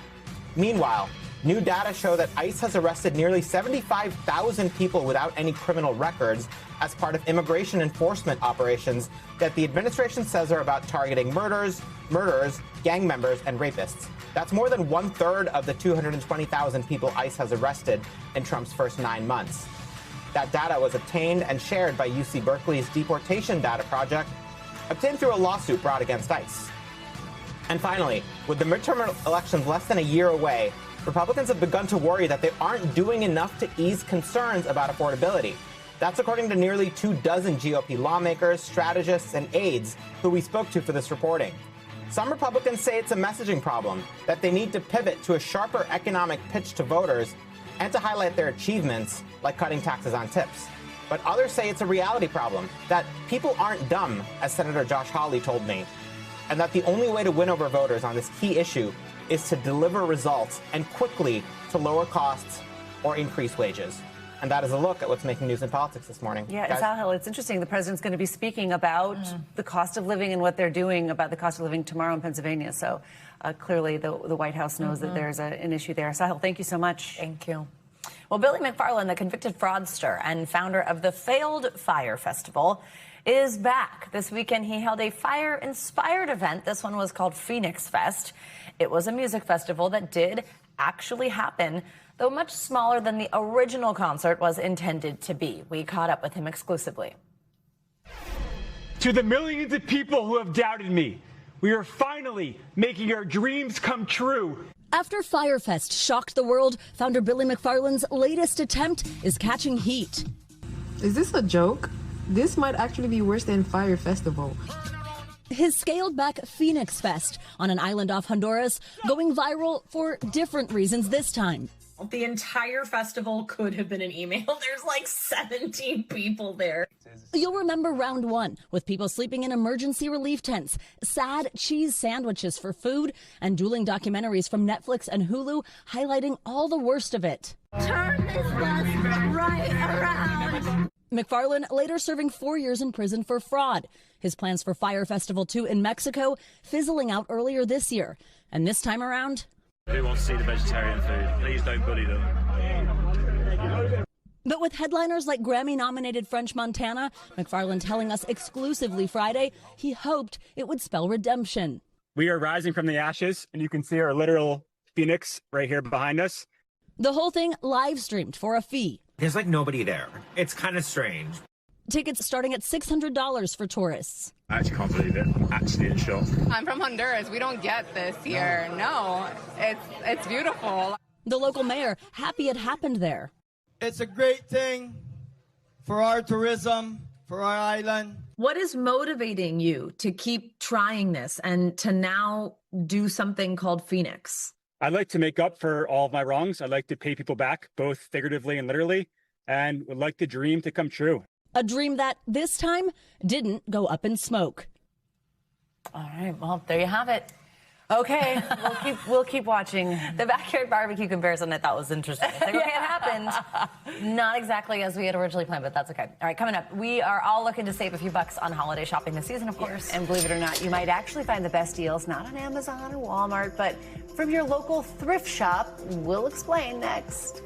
Meanwhile, new data show that ICE has arrested nearly 75,000 people without any criminal records as part of immigration enforcement operations that the administration says are about targeting murderers, gang members, and rapists. That's more than 1/3 of the 220,000 people ICE has arrested in Trump's first 9 months. That data was obtained and shared by UC Berkeley's Deportation Data Project, obtained through a lawsuit brought against ICE. And finally, with the midterm elections less than a year away, Republicans have begun to worry that they aren't doing enough to ease concerns about affordability. That's according to nearly 24 GOP lawmakers, strategists, and aides who we spoke to for this reporting. Some Republicans say it's a messaging problem, that they need to pivot to a sharper economic pitch to voters and to highlight their achievements, like cutting taxes on tips. But others say it's a reality problem, that people aren't dumb, as Senator Josh Hawley told me, and that the only way to win over voters on this key issue is to deliver results and quickly to lower costs or increase wages. And that is a look at what's making news in politics this morning. Yeah, Sahil, it's interesting. The president's going to be speaking about the cost of living and what they're doing about the cost of living tomorrow in Pennsylvania. So clearly the White House knows that there's an issue there. Sahil, thank you so much. Thank you. Well, Billy McFarland, the convicted fraudster and founder of the failed Fire Festival, is back. This weekend, he held a fire-inspired event. This one was called Phoenix Fest. It was a music festival that did actually happen, though much smaller than the original concert was intended to be. We caught up with him exclusively. To the millions of people who have doubted me, we are finally making our dreams come true. After Firefest shocked the world, founder Billy McFarland's latest attempt is catching heat. Is this a joke? This might actually be worse than Fire Festival. His scaled-back Phoenix Fest on an island off Honduras going viral for different reasons this time. The entire festival could have been an email. There's like 17 people there. You'll remember round one, with people sleeping in emergency relief tents, sad cheese sandwiches for food, and dueling documentaries from Netflix and Hulu highlighting all the worst of it. Turn this bus right around. McFarland later serving 4 years in prison for fraud. His plans for Fire Festival 2 in Mexico fizzling out earlier this year. And this time around, who wants to see the vegetarian food? Please don't bully them. but with headliners like Grammy-nominated French Montana, McFarland telling us exclusively Friday he hoped it would spell redemption. We are rising from the ashes, and you can see our literal phoenix right here behind us. The whole thing live-streamed for a fee. There's like nobody there. It's kind of strange. Tickets starting at $600 for tourists. I actually can't believe it. I'm actually in shock. I'm from Honduras. We don't get this here. No, it's beautiful. The local mayor happy it happened there. It's a great thing for our tourism, for our island. What is motivating you to keep trying this and to now do something called Phoenix? I'd like to make up for all of my wrongs. I'd like to pay people back, both figuratively and literally, and would like the dream to come true. A dream that, this time, didn't go up in smoke. All right, well, there you have it. Okay, we'll keep watching. The backyard barbecue comparison I thought was interesting. It's like, okay, it happened. Not exactly as we had originally planned, but that's okay. All right, coming up, we are all looking to save a few bucks on holiday shopping this season, of course. And believe it or not, you might actually find the best deals not on Amazon or Walmart, but from your local thrift shop. We'll explain next.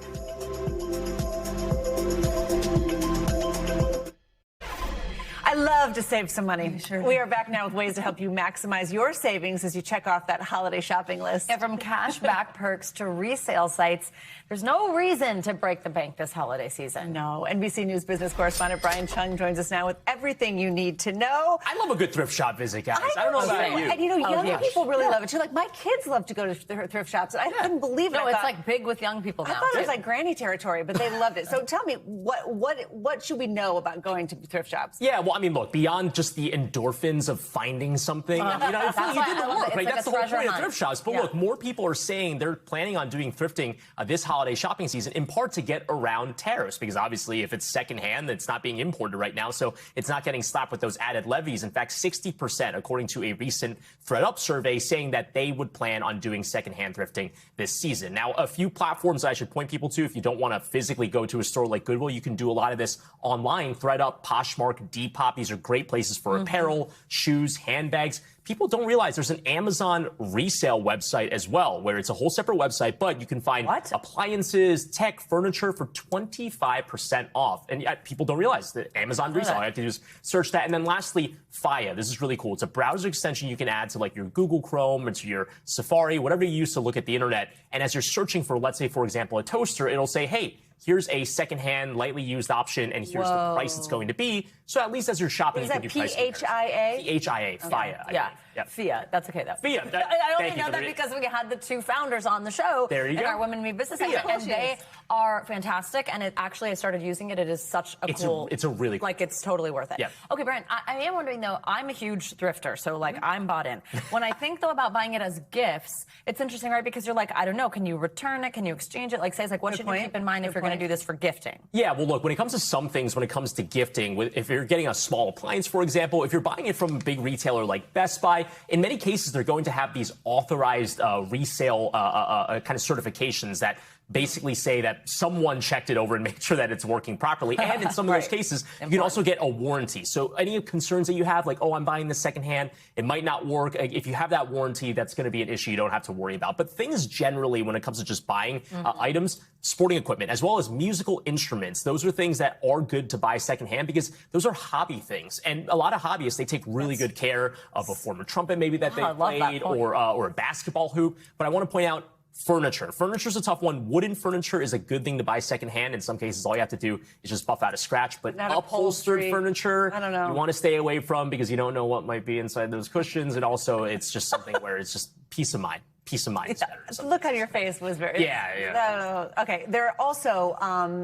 I love to save some money. We are back now with ways to help you maximize your savings as you check off that holiday shopping list. And from cash back perks to resale sites, there's no reason to break the bank this holiday season. No. NBC News business correspondent Brian Chung joins us now with everything you need to know. I love a good thrift shop visit, guys. I don't know about you. And you know, young people really love it too. Like my kids love to go to thrift shops. I couldn't believe it. No, it's like big with young people now. I thought it was like granny territory, but they loved it. So tell me, what should we know about going to thrift shops? Yeah, well, I mean, look, beyond just the endorphins of finding something, I feel like you did the work, right? That's the whole point of thrift shops. But look, more people are saying they're planning on doing thrifting this holiday shopping season, in part to get around tariffs, because obviously if it's secondhand, it's not being imported right now, so it's not getting slapped with those added levies. In fact, 60%, according to a recent ThredUp survey, saying that they would plan on doing secondhand thrifting this season. Now, a few platforms I should point people to if you don't want to physically go to a store like Goodwill, you can do a lot of this online. ThredUp, Poshmark, Depop, these are great places for apparel, shoes, handbags. People don't realize there's an Amazon resale website as well, where it's a whole separate website, but you can find appliances, tech, furniture for 25% off. And yet people don't realize that Amazon resale. All you have to do is search that. And then lastly, Faya. This is really cool. It's a browser extension you can add to like your Google Chrome or to your Safari, whatever you use to look at the internet. And as you're searching for, let's say, for example, a toaster, it'll say, hey, here's a secondhand, lightly used option, and here's the price it's going to be. So at least as you're shopping, you can do price comparison. P-H-I-A? P-H-I-A, Faya. Yeah. Fia. That's okay, though. Fia. I only know that because we had the two founders on the show in our Women Meet Business segment, and they are fantastic. And it actually, I started using it. It is such a cool. It's a really cool. Like, it's totally worth it. Yeah. Okay, Brian, I am wondering, though, I'm a huge thrifter, so, like, I'm bought in. When I think, though, about buying it as gifts, it's interesting, right? Because you're like, I don't know, can you return it? Can you exchange it? Like, say, it's like, what should you keep in mind if you're going to do this for gifting? Yeah, well, look, when it comes to some things, when it comes to gifting, if you're getting a small appliance, for example, if you're buying it from a big retailer like Best Buy, in many cases, they're going to have these authorized resale kind of certifications that basically say that someone checked it over and made sure that it's working properly. And in some of those cases, you can also get a warranty. So any concerns that you have, like, oh, I'm buying this secondhand, it might not work. If you have that warranty, that's going to be an issue you don't have to worry about. But things generally, when it comes to just buying items, sporting equipment, as well as musical instruments, those are things that are good to buy secondhand because those are hobby things. And a lot of hobbyists, they take really good care of a former trumpet maybe that they played or a basketball hoop. But I want to point out, Furniture. Furniture's a tough one. Wooden furniture is a good thing to buy secondhand. In some cases, all you have to do is just buff out a scratch. But upholstered furniture, I don't know. You want to stay away from because you don't know what might be inside those cushions. And also, it's just something where it's just peace of mind. Peace of mind is better. The look on your face was very... Yeah. Okay, there are also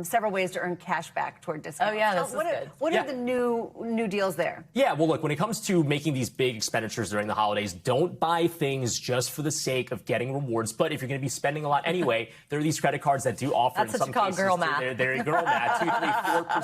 several ways to earn cash back toward discounts. Oh, yeah, this is good. What are the new deals there? Yeah, well, look, when it comes to making these big expenditures during the holidays, don't buy things just for the sake of getting rewards. But if you're going to be spending a lot anyway, there are these credit cards that do offer, That's in what some you call cases, girl math. They're girl math, 2,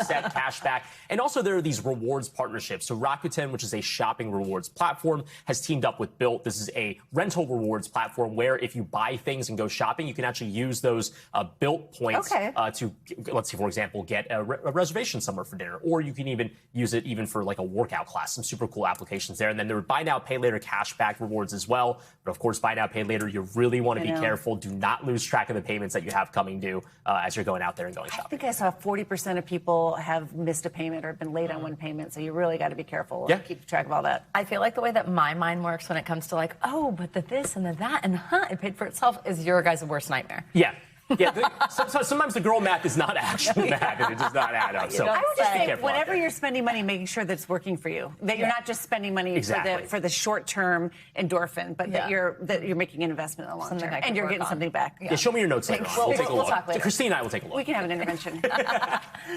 3, 4% cash back. And also there are these rewards partnerships. So Rakuten, which is a shopping rewards platform, has teamed up with Built. This is a rental rewards platform where if you buy things and go shopping, you can actually use those Built points to, let's say, for example, get a reservation somewhere for dinner, or you can even use it even for like a workout class. Some super cool applications there. And then there are buy now, pay later cashback rewards as well. But of course, buy now, pay later, you really want to be careful. Do not lose track of the payments that you have coming due as you're going out there and going shopping. I think I saw 40% of people have missed a payment or been late on one payment. So you really got to be careful. Yeah. Keep track of all that. I feel like the way that my mind works when it comes to like, oh, but the this and the that and it paid for itself is your guys' worst nightmare. Yeah. So sometimes the girl math is not actually math, and it does not add up. So I would just say, careful whenever you're spending money, making sure that it's working for you, that you're not just spending money for the short-term endorphin, but that you're making an investment in the long term, and you're getting something back. Yeah, show me your notes later on. We'll take a look. Talk later. Christine and I will take a look. We can have an intervention.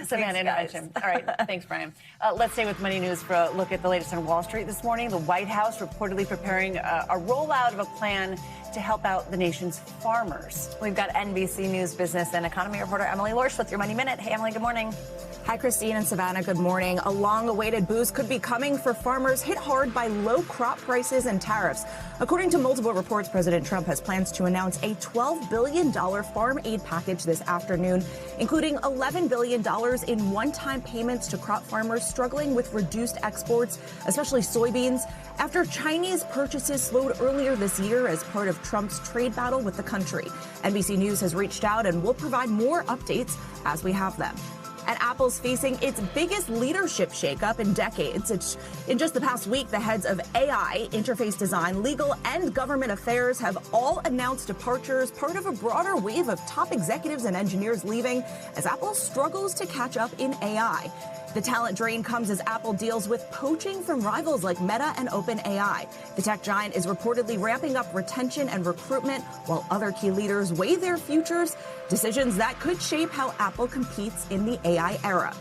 Savannah intervention. All right. Thanks, Brian. Let's stay with Money News for a look at the latest on Wall Street this morning. The White House reportedly preparing a rollout of a plan to help out the nation's farmers. We've got NBC News business and economy reporter Emily Lorsch with your Money Minute. Hey, Emily, good morning. Hi, Christine and Savannah. Good morning. A long-awaited boost could be coming for farmers hit hard by low crop prices and tariffs. According to multiple reports, President Trump has plans to announce a $12 billion farm aid package this afternoon, including $11 billion in one-time payments to crop farmers struggling with reduced exports, especially soybeans, after Chinese purchases slowed earlier this year as part of Trump's trade battle with the country. NBC News has reached out and will provide more updates as we have them. And Apple's facing its biggest leadership shakeup in decades. In just the past week, the heads of AI, interface design, legal, and government affairs have all announced departures, part of a broader wave of top executives and engineers leaving as Apple struggles to catch up in AI. The talent drain comes as Apple deals with poaching from rivals like Meta and OpenAI. The tech giant is reportedly ramping up retention and recruitment while other key leaders weigh their futures, decisions that could shape how Apple competes in the AI era.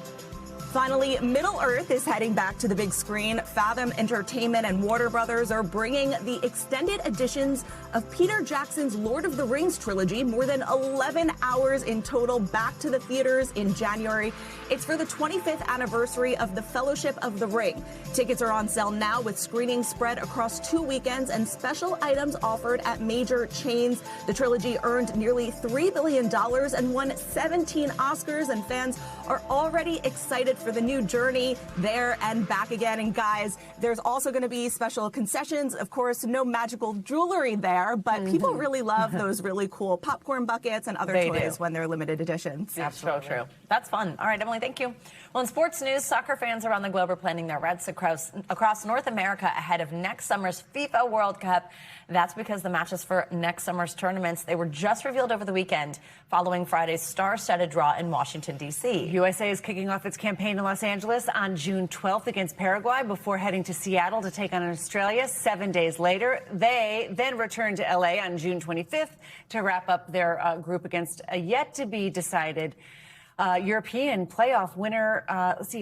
Finally, Middle-earth is heading back to the big screen. Fathom Entertainment and Warner Brothers are bringing the extended editions of Peter Jackson's Lord of the Rings trilogy, more than 11 hours in total, back to the theaters in January. It's for the 25th anniversary of the Fellowship of the Ring. Tickets are on sale now with screenings spread across 2 weekends and special items offered at major chains. The trilogy earned nearly $3 billion and won 17 Oscars, and fans are already excited for the new journey there and back again. And guys, there's also going to be special concessions. Of course, no magical jewelry there, but people really love those really cool popcorn buckets and other toys when they're limited editions. That's so true. That's fun. All right, Emily, thank you. Well, in sports news, soccer fans around the globe are planning their routes across North America ahead of next summer's FIFA World Cup. That's because the matches for next summer's tournaments, they were just revealed over the weekend following Friday's star-studded draw in Washington, D.C. USA is kicking off its campaign in Los Angeles on June 12th against Paraguay before heading to Seattle to take on Australia 7 days later. They then return to L.A. on June 25th to wrap up their group against a yet-to-be-decided European playoff winner,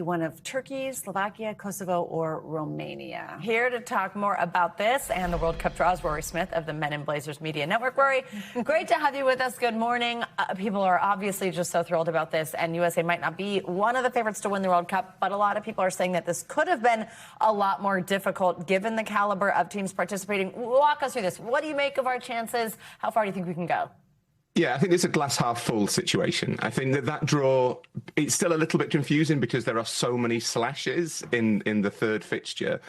one of Turkey, Slovakia, Kosovo, or Romania. Here to talk more about this and the World Cup draws, Rory Smith of the Men in Blazers Media Network. Rory, great to have you with us. Good morning. People are obviously just so thrilled about this, and USA might not be one of the favorites to win the World Cup, but a lot of people are saying that this could have been a lot more difficult given the caliber of teams participating. Walk us through this. What do you make of our chances? How far do you think we can go? Yeah, I think it's a glass half full situation. I think that draw, it's still a little bit confusing because there are so many slashes in the third fixture.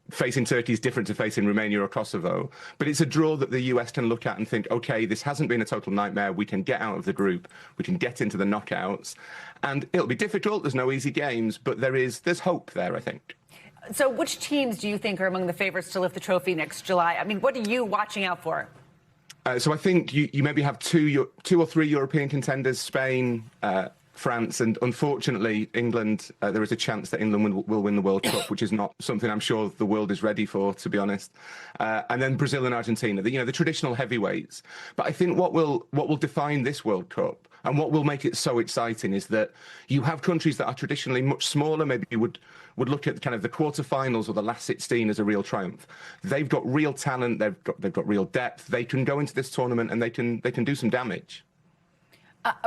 Facing Turkey is different to facing Romania or Kosovo, but it's a draw that the US can look at and think, okay, this hasn't been a total nightmare. We can get out of the group. We can get into the knockouts, and it'll be difficult. There's no easy games, but there's hope there, I think. So which teams do you think are among the favorites to lift the trophy next July? I mean, what are you watching out for? So I think you maybe have two or three European contenders, Spain, France, and unfortunately England. There is a chance that England will win the World Cup, which is not something I'm sure the world is ready for, to be honest. And then Brazil and Argentina, the traditional heavyweights. But I think what will define this World Cup and what will make it so exciting is that you have countries that are traditionally much smaller, maybe you would look at kind of the quarterfinals or the last 16 as a real triumph. They've got real talent, they've got real depth. They can go into this tournament and they can do some damage.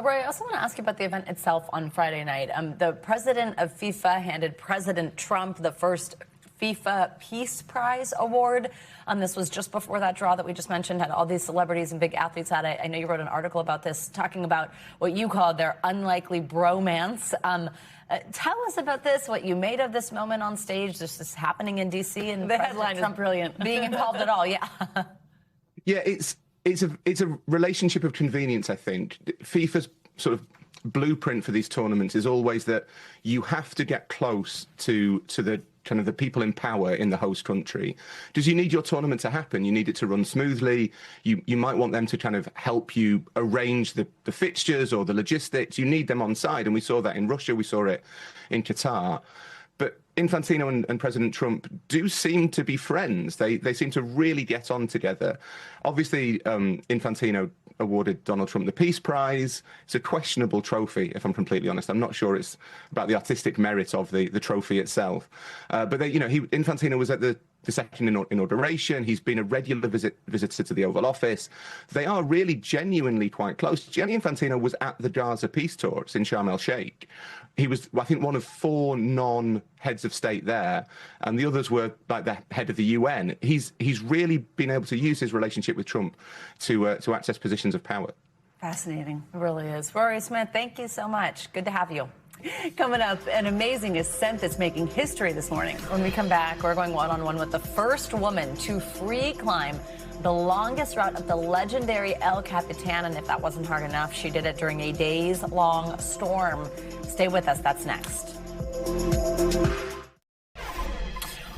Roy, I also want to ask you about the event itself on Friday night. The president of FIFA handed President Trump the first FIFA Peace Prize award. This was just before that draw that we just mentioned, had all these celebrities and big athletes at it. I know you wrote an article about this, talking about what you called their unlikely bromance. Tell us about this, what you made of this moment on stage. This is happening in D.C. and the headline is brilliant. Being involved at all, yeah. Yeah, it's a relationship of convenience, I think. FIFA's sort of blueprint for these tournaments is always that you have to get close to the kind of the people in power in the host country. Because you need your tournament to happen. You need it to run smoothly. You might want them to kind of help you arrange the fixtures or the logistics. You need them on side. And we saw that in Russia. We saw it in Qatar. But Infantino and President Trump do seem to be friends. They seem to really get on together. Obviously, Infantino awarded Donald Trump the Peace Prize. It's a questionable trophy, if I'm completely honest. I'm not sure it's about the artistic merit of the trophy itself. But Infantino was at the second inauguration. He's been a regular visitor to the Oval Office. They are really genuinely quite close. Gianni Infantino was at the Gaza peace talks in Sharm el-Sheikh. He was, I think, one of 4 non-heads of state there, and the others were like the head of the UN. He's really been able to use his relationship with Trump to access positions of power. Fascinating. It really is. Rory Smith, thank you so much. Good to have you. Coming up, an amazing ascent that's making history this morning. When we come back, we're going one-on-one with the first woman to free climb the longest route of the legendary El Capitan. And if that wasn't hard enough, she did it during a days-long storm. Stay with us. That's next.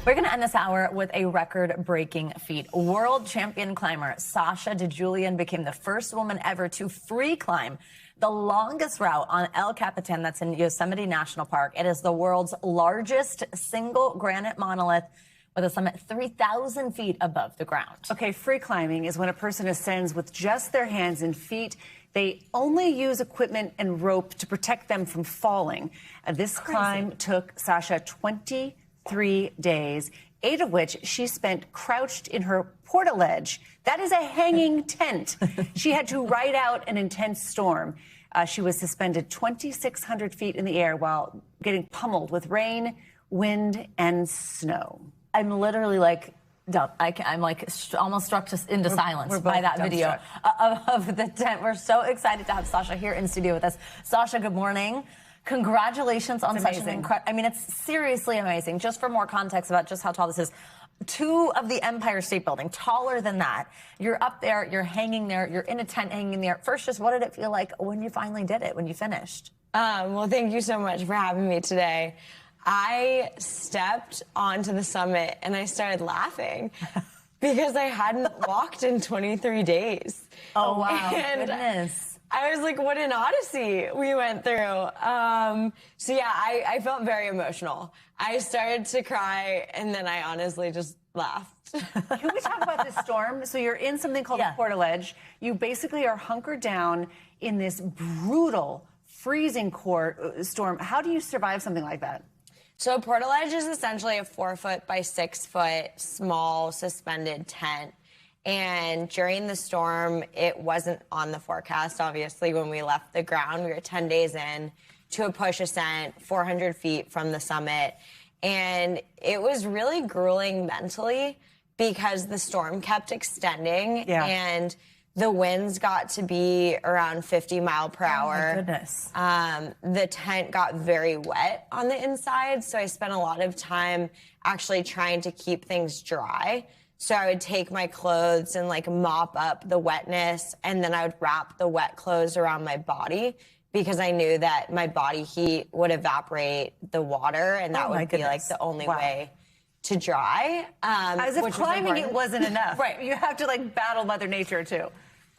We're going to end this hour with a record-breaking feat. World champion climber Sasha DeJulian became the first woman ever to free climb the longest route on El Capitan, that's in Yosemite National Park. It is the world's largest single granite monolith with a summit 3,000 feet above the ground. Okay, free climbing is when a person ascends with just their hands and feet. They only use equipment and rope to protect them from falling. This climb took Sasha 23 days, 8 of which she spent crouched in her portaledge. That is a hanging tent. She had to ride out an intense storm. She was suspended 2,600 feet in the air while getting pummeled with rain, wind, and snow. I'm literally like, I'm like almost struck into silence by that video of the tent. We're so excited to have Sasha here in studio with us. Sasha, good morning. Congratulations on such an incredible, I mean, it's seriously amazing. Just for more context about just how tall this is, 2 of the Empire State Building, taller than that. You're up there, you're hanging there, you're in a tent hanging there. First, just what did it feel like when you finally did it, when you finished? Well, thank you so much for having me today. I stepped onto the summit and I started laughing because I hadn't walked in 23 days. Oh, wow. And goodness. I was like, what an odyssey we went through. So yeah, I felt very emotional. I started to cry and then I honestly just laughed. Can we talk about this storm? So you're in something called a portaledge. You basically are hunkered down in this brutal, freezing storm. How do you survive something like that? So a portaledge is essentially a 4-foot by 6-foot small suspended tent. And during the storm, it wasn't on the forecast, obviously, when we left the ground. We were 10 days in to a push ascent, 400 feet from the summit. And it was really grueling mentally because the storm kept extending and the winds got to be around 50 miles per hour. Oh, my goodness. The tent got very wet on the inside, so I spent a lot of time actually trying to keep things dry. So I would take my clothes and like mop up the wetness, and then I would wrap the wet clothes around my body because I knew that my body heat would evaporate the water, and that would be like the only way to dry. As if climbing it wasn't enough. Right. You have to like battle Mother Nature too.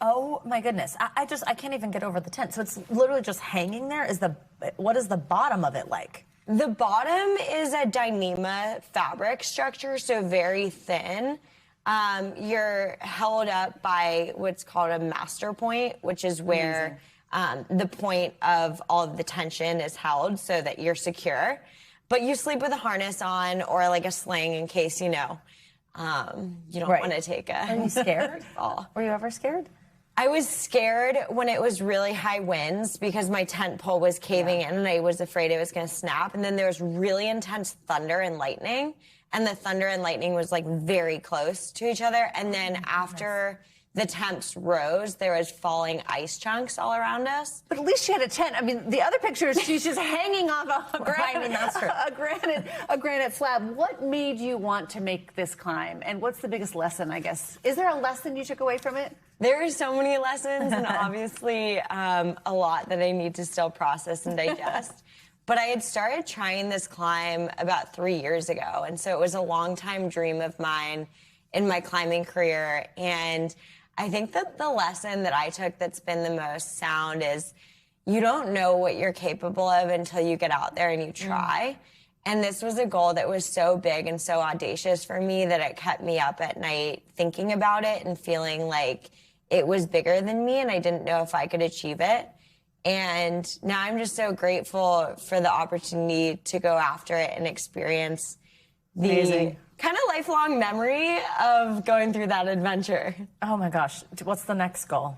Oh my goodness. I can't even get over the tent. So it's literally just hanging there. What is the bottom of it like? The bottom is a Dyneema fabric structure, so very thin. You're held up by what's called a master point, which is where the point of all of the tension is held so that you're secure. But you sleep with a harness on or like a sling in case, you don't want to take a... Are you scared? Were you ever scared? I was scared when it was really high winds because my tent pole was caving in and I was afraid it was going to snap. And then there was really intense thunder and lightning. And the thunder and lightning was like very close to each other. And then after the temps rose, there was falling ice chunks all around us. But at least she had a tent. I mean, the other pictures, she's just hanging off a granite slab. What made you want to make this climb? And what's the biggest lesson, I guess? Is there a lesson you took away from it? There are so many lessons and obviously a lot that I need to still process and digest. But I had started trying this climb about 3 years ago. And so it was a long time dream of mine in my climbing career. And I think that the lesson that I took that's been the most sound is you don't know what you're capable of until you get out there and you try. And this was a goal that was so big and so audacious for me that it kept me up at night thinking about it and feeling like it was bigger than me and I didn't know if I could achieve it. And now I'm just so grateful for the opportunity to go after it and experience the kind of lifelong memory of going through that adventure. Oh my gosh. What's the next goal?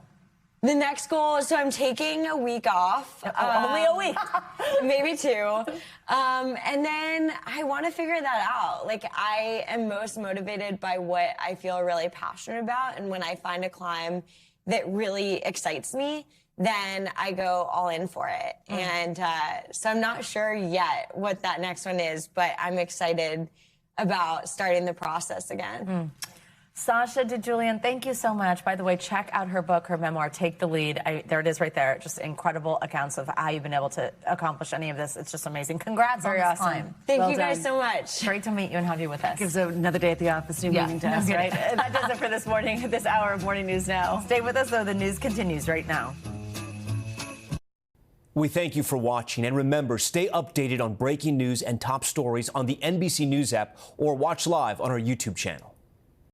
The next goal, so I'm taking a week off. Only a week. Maybe 2. And then I want to figure that out. Like, I am most motivated by what I feel really passionate about. And when I find a climb that really excites me, then I go all in for it. And so I'm not sure yet what that next one is, but I'm excited about starting the process again. Sasha DeJulian, thank you so much. By the way, check out her book, her memoir, Take the Lead. There it is right there. Just incredible accounts of how you've been able to accomplish any of this. It's just amazing. Congrats on this climb. Thank you guys so much. Great to meet you and have you with us. Gives another day at the office, new meaning to us, right? That does it for this hour of Morning News Now. Stay with us, though. The news continues right now. We thank you for watching, and remember, stay updated on breaking news and top stories on the NBC News app or watch live on our YouTube channel.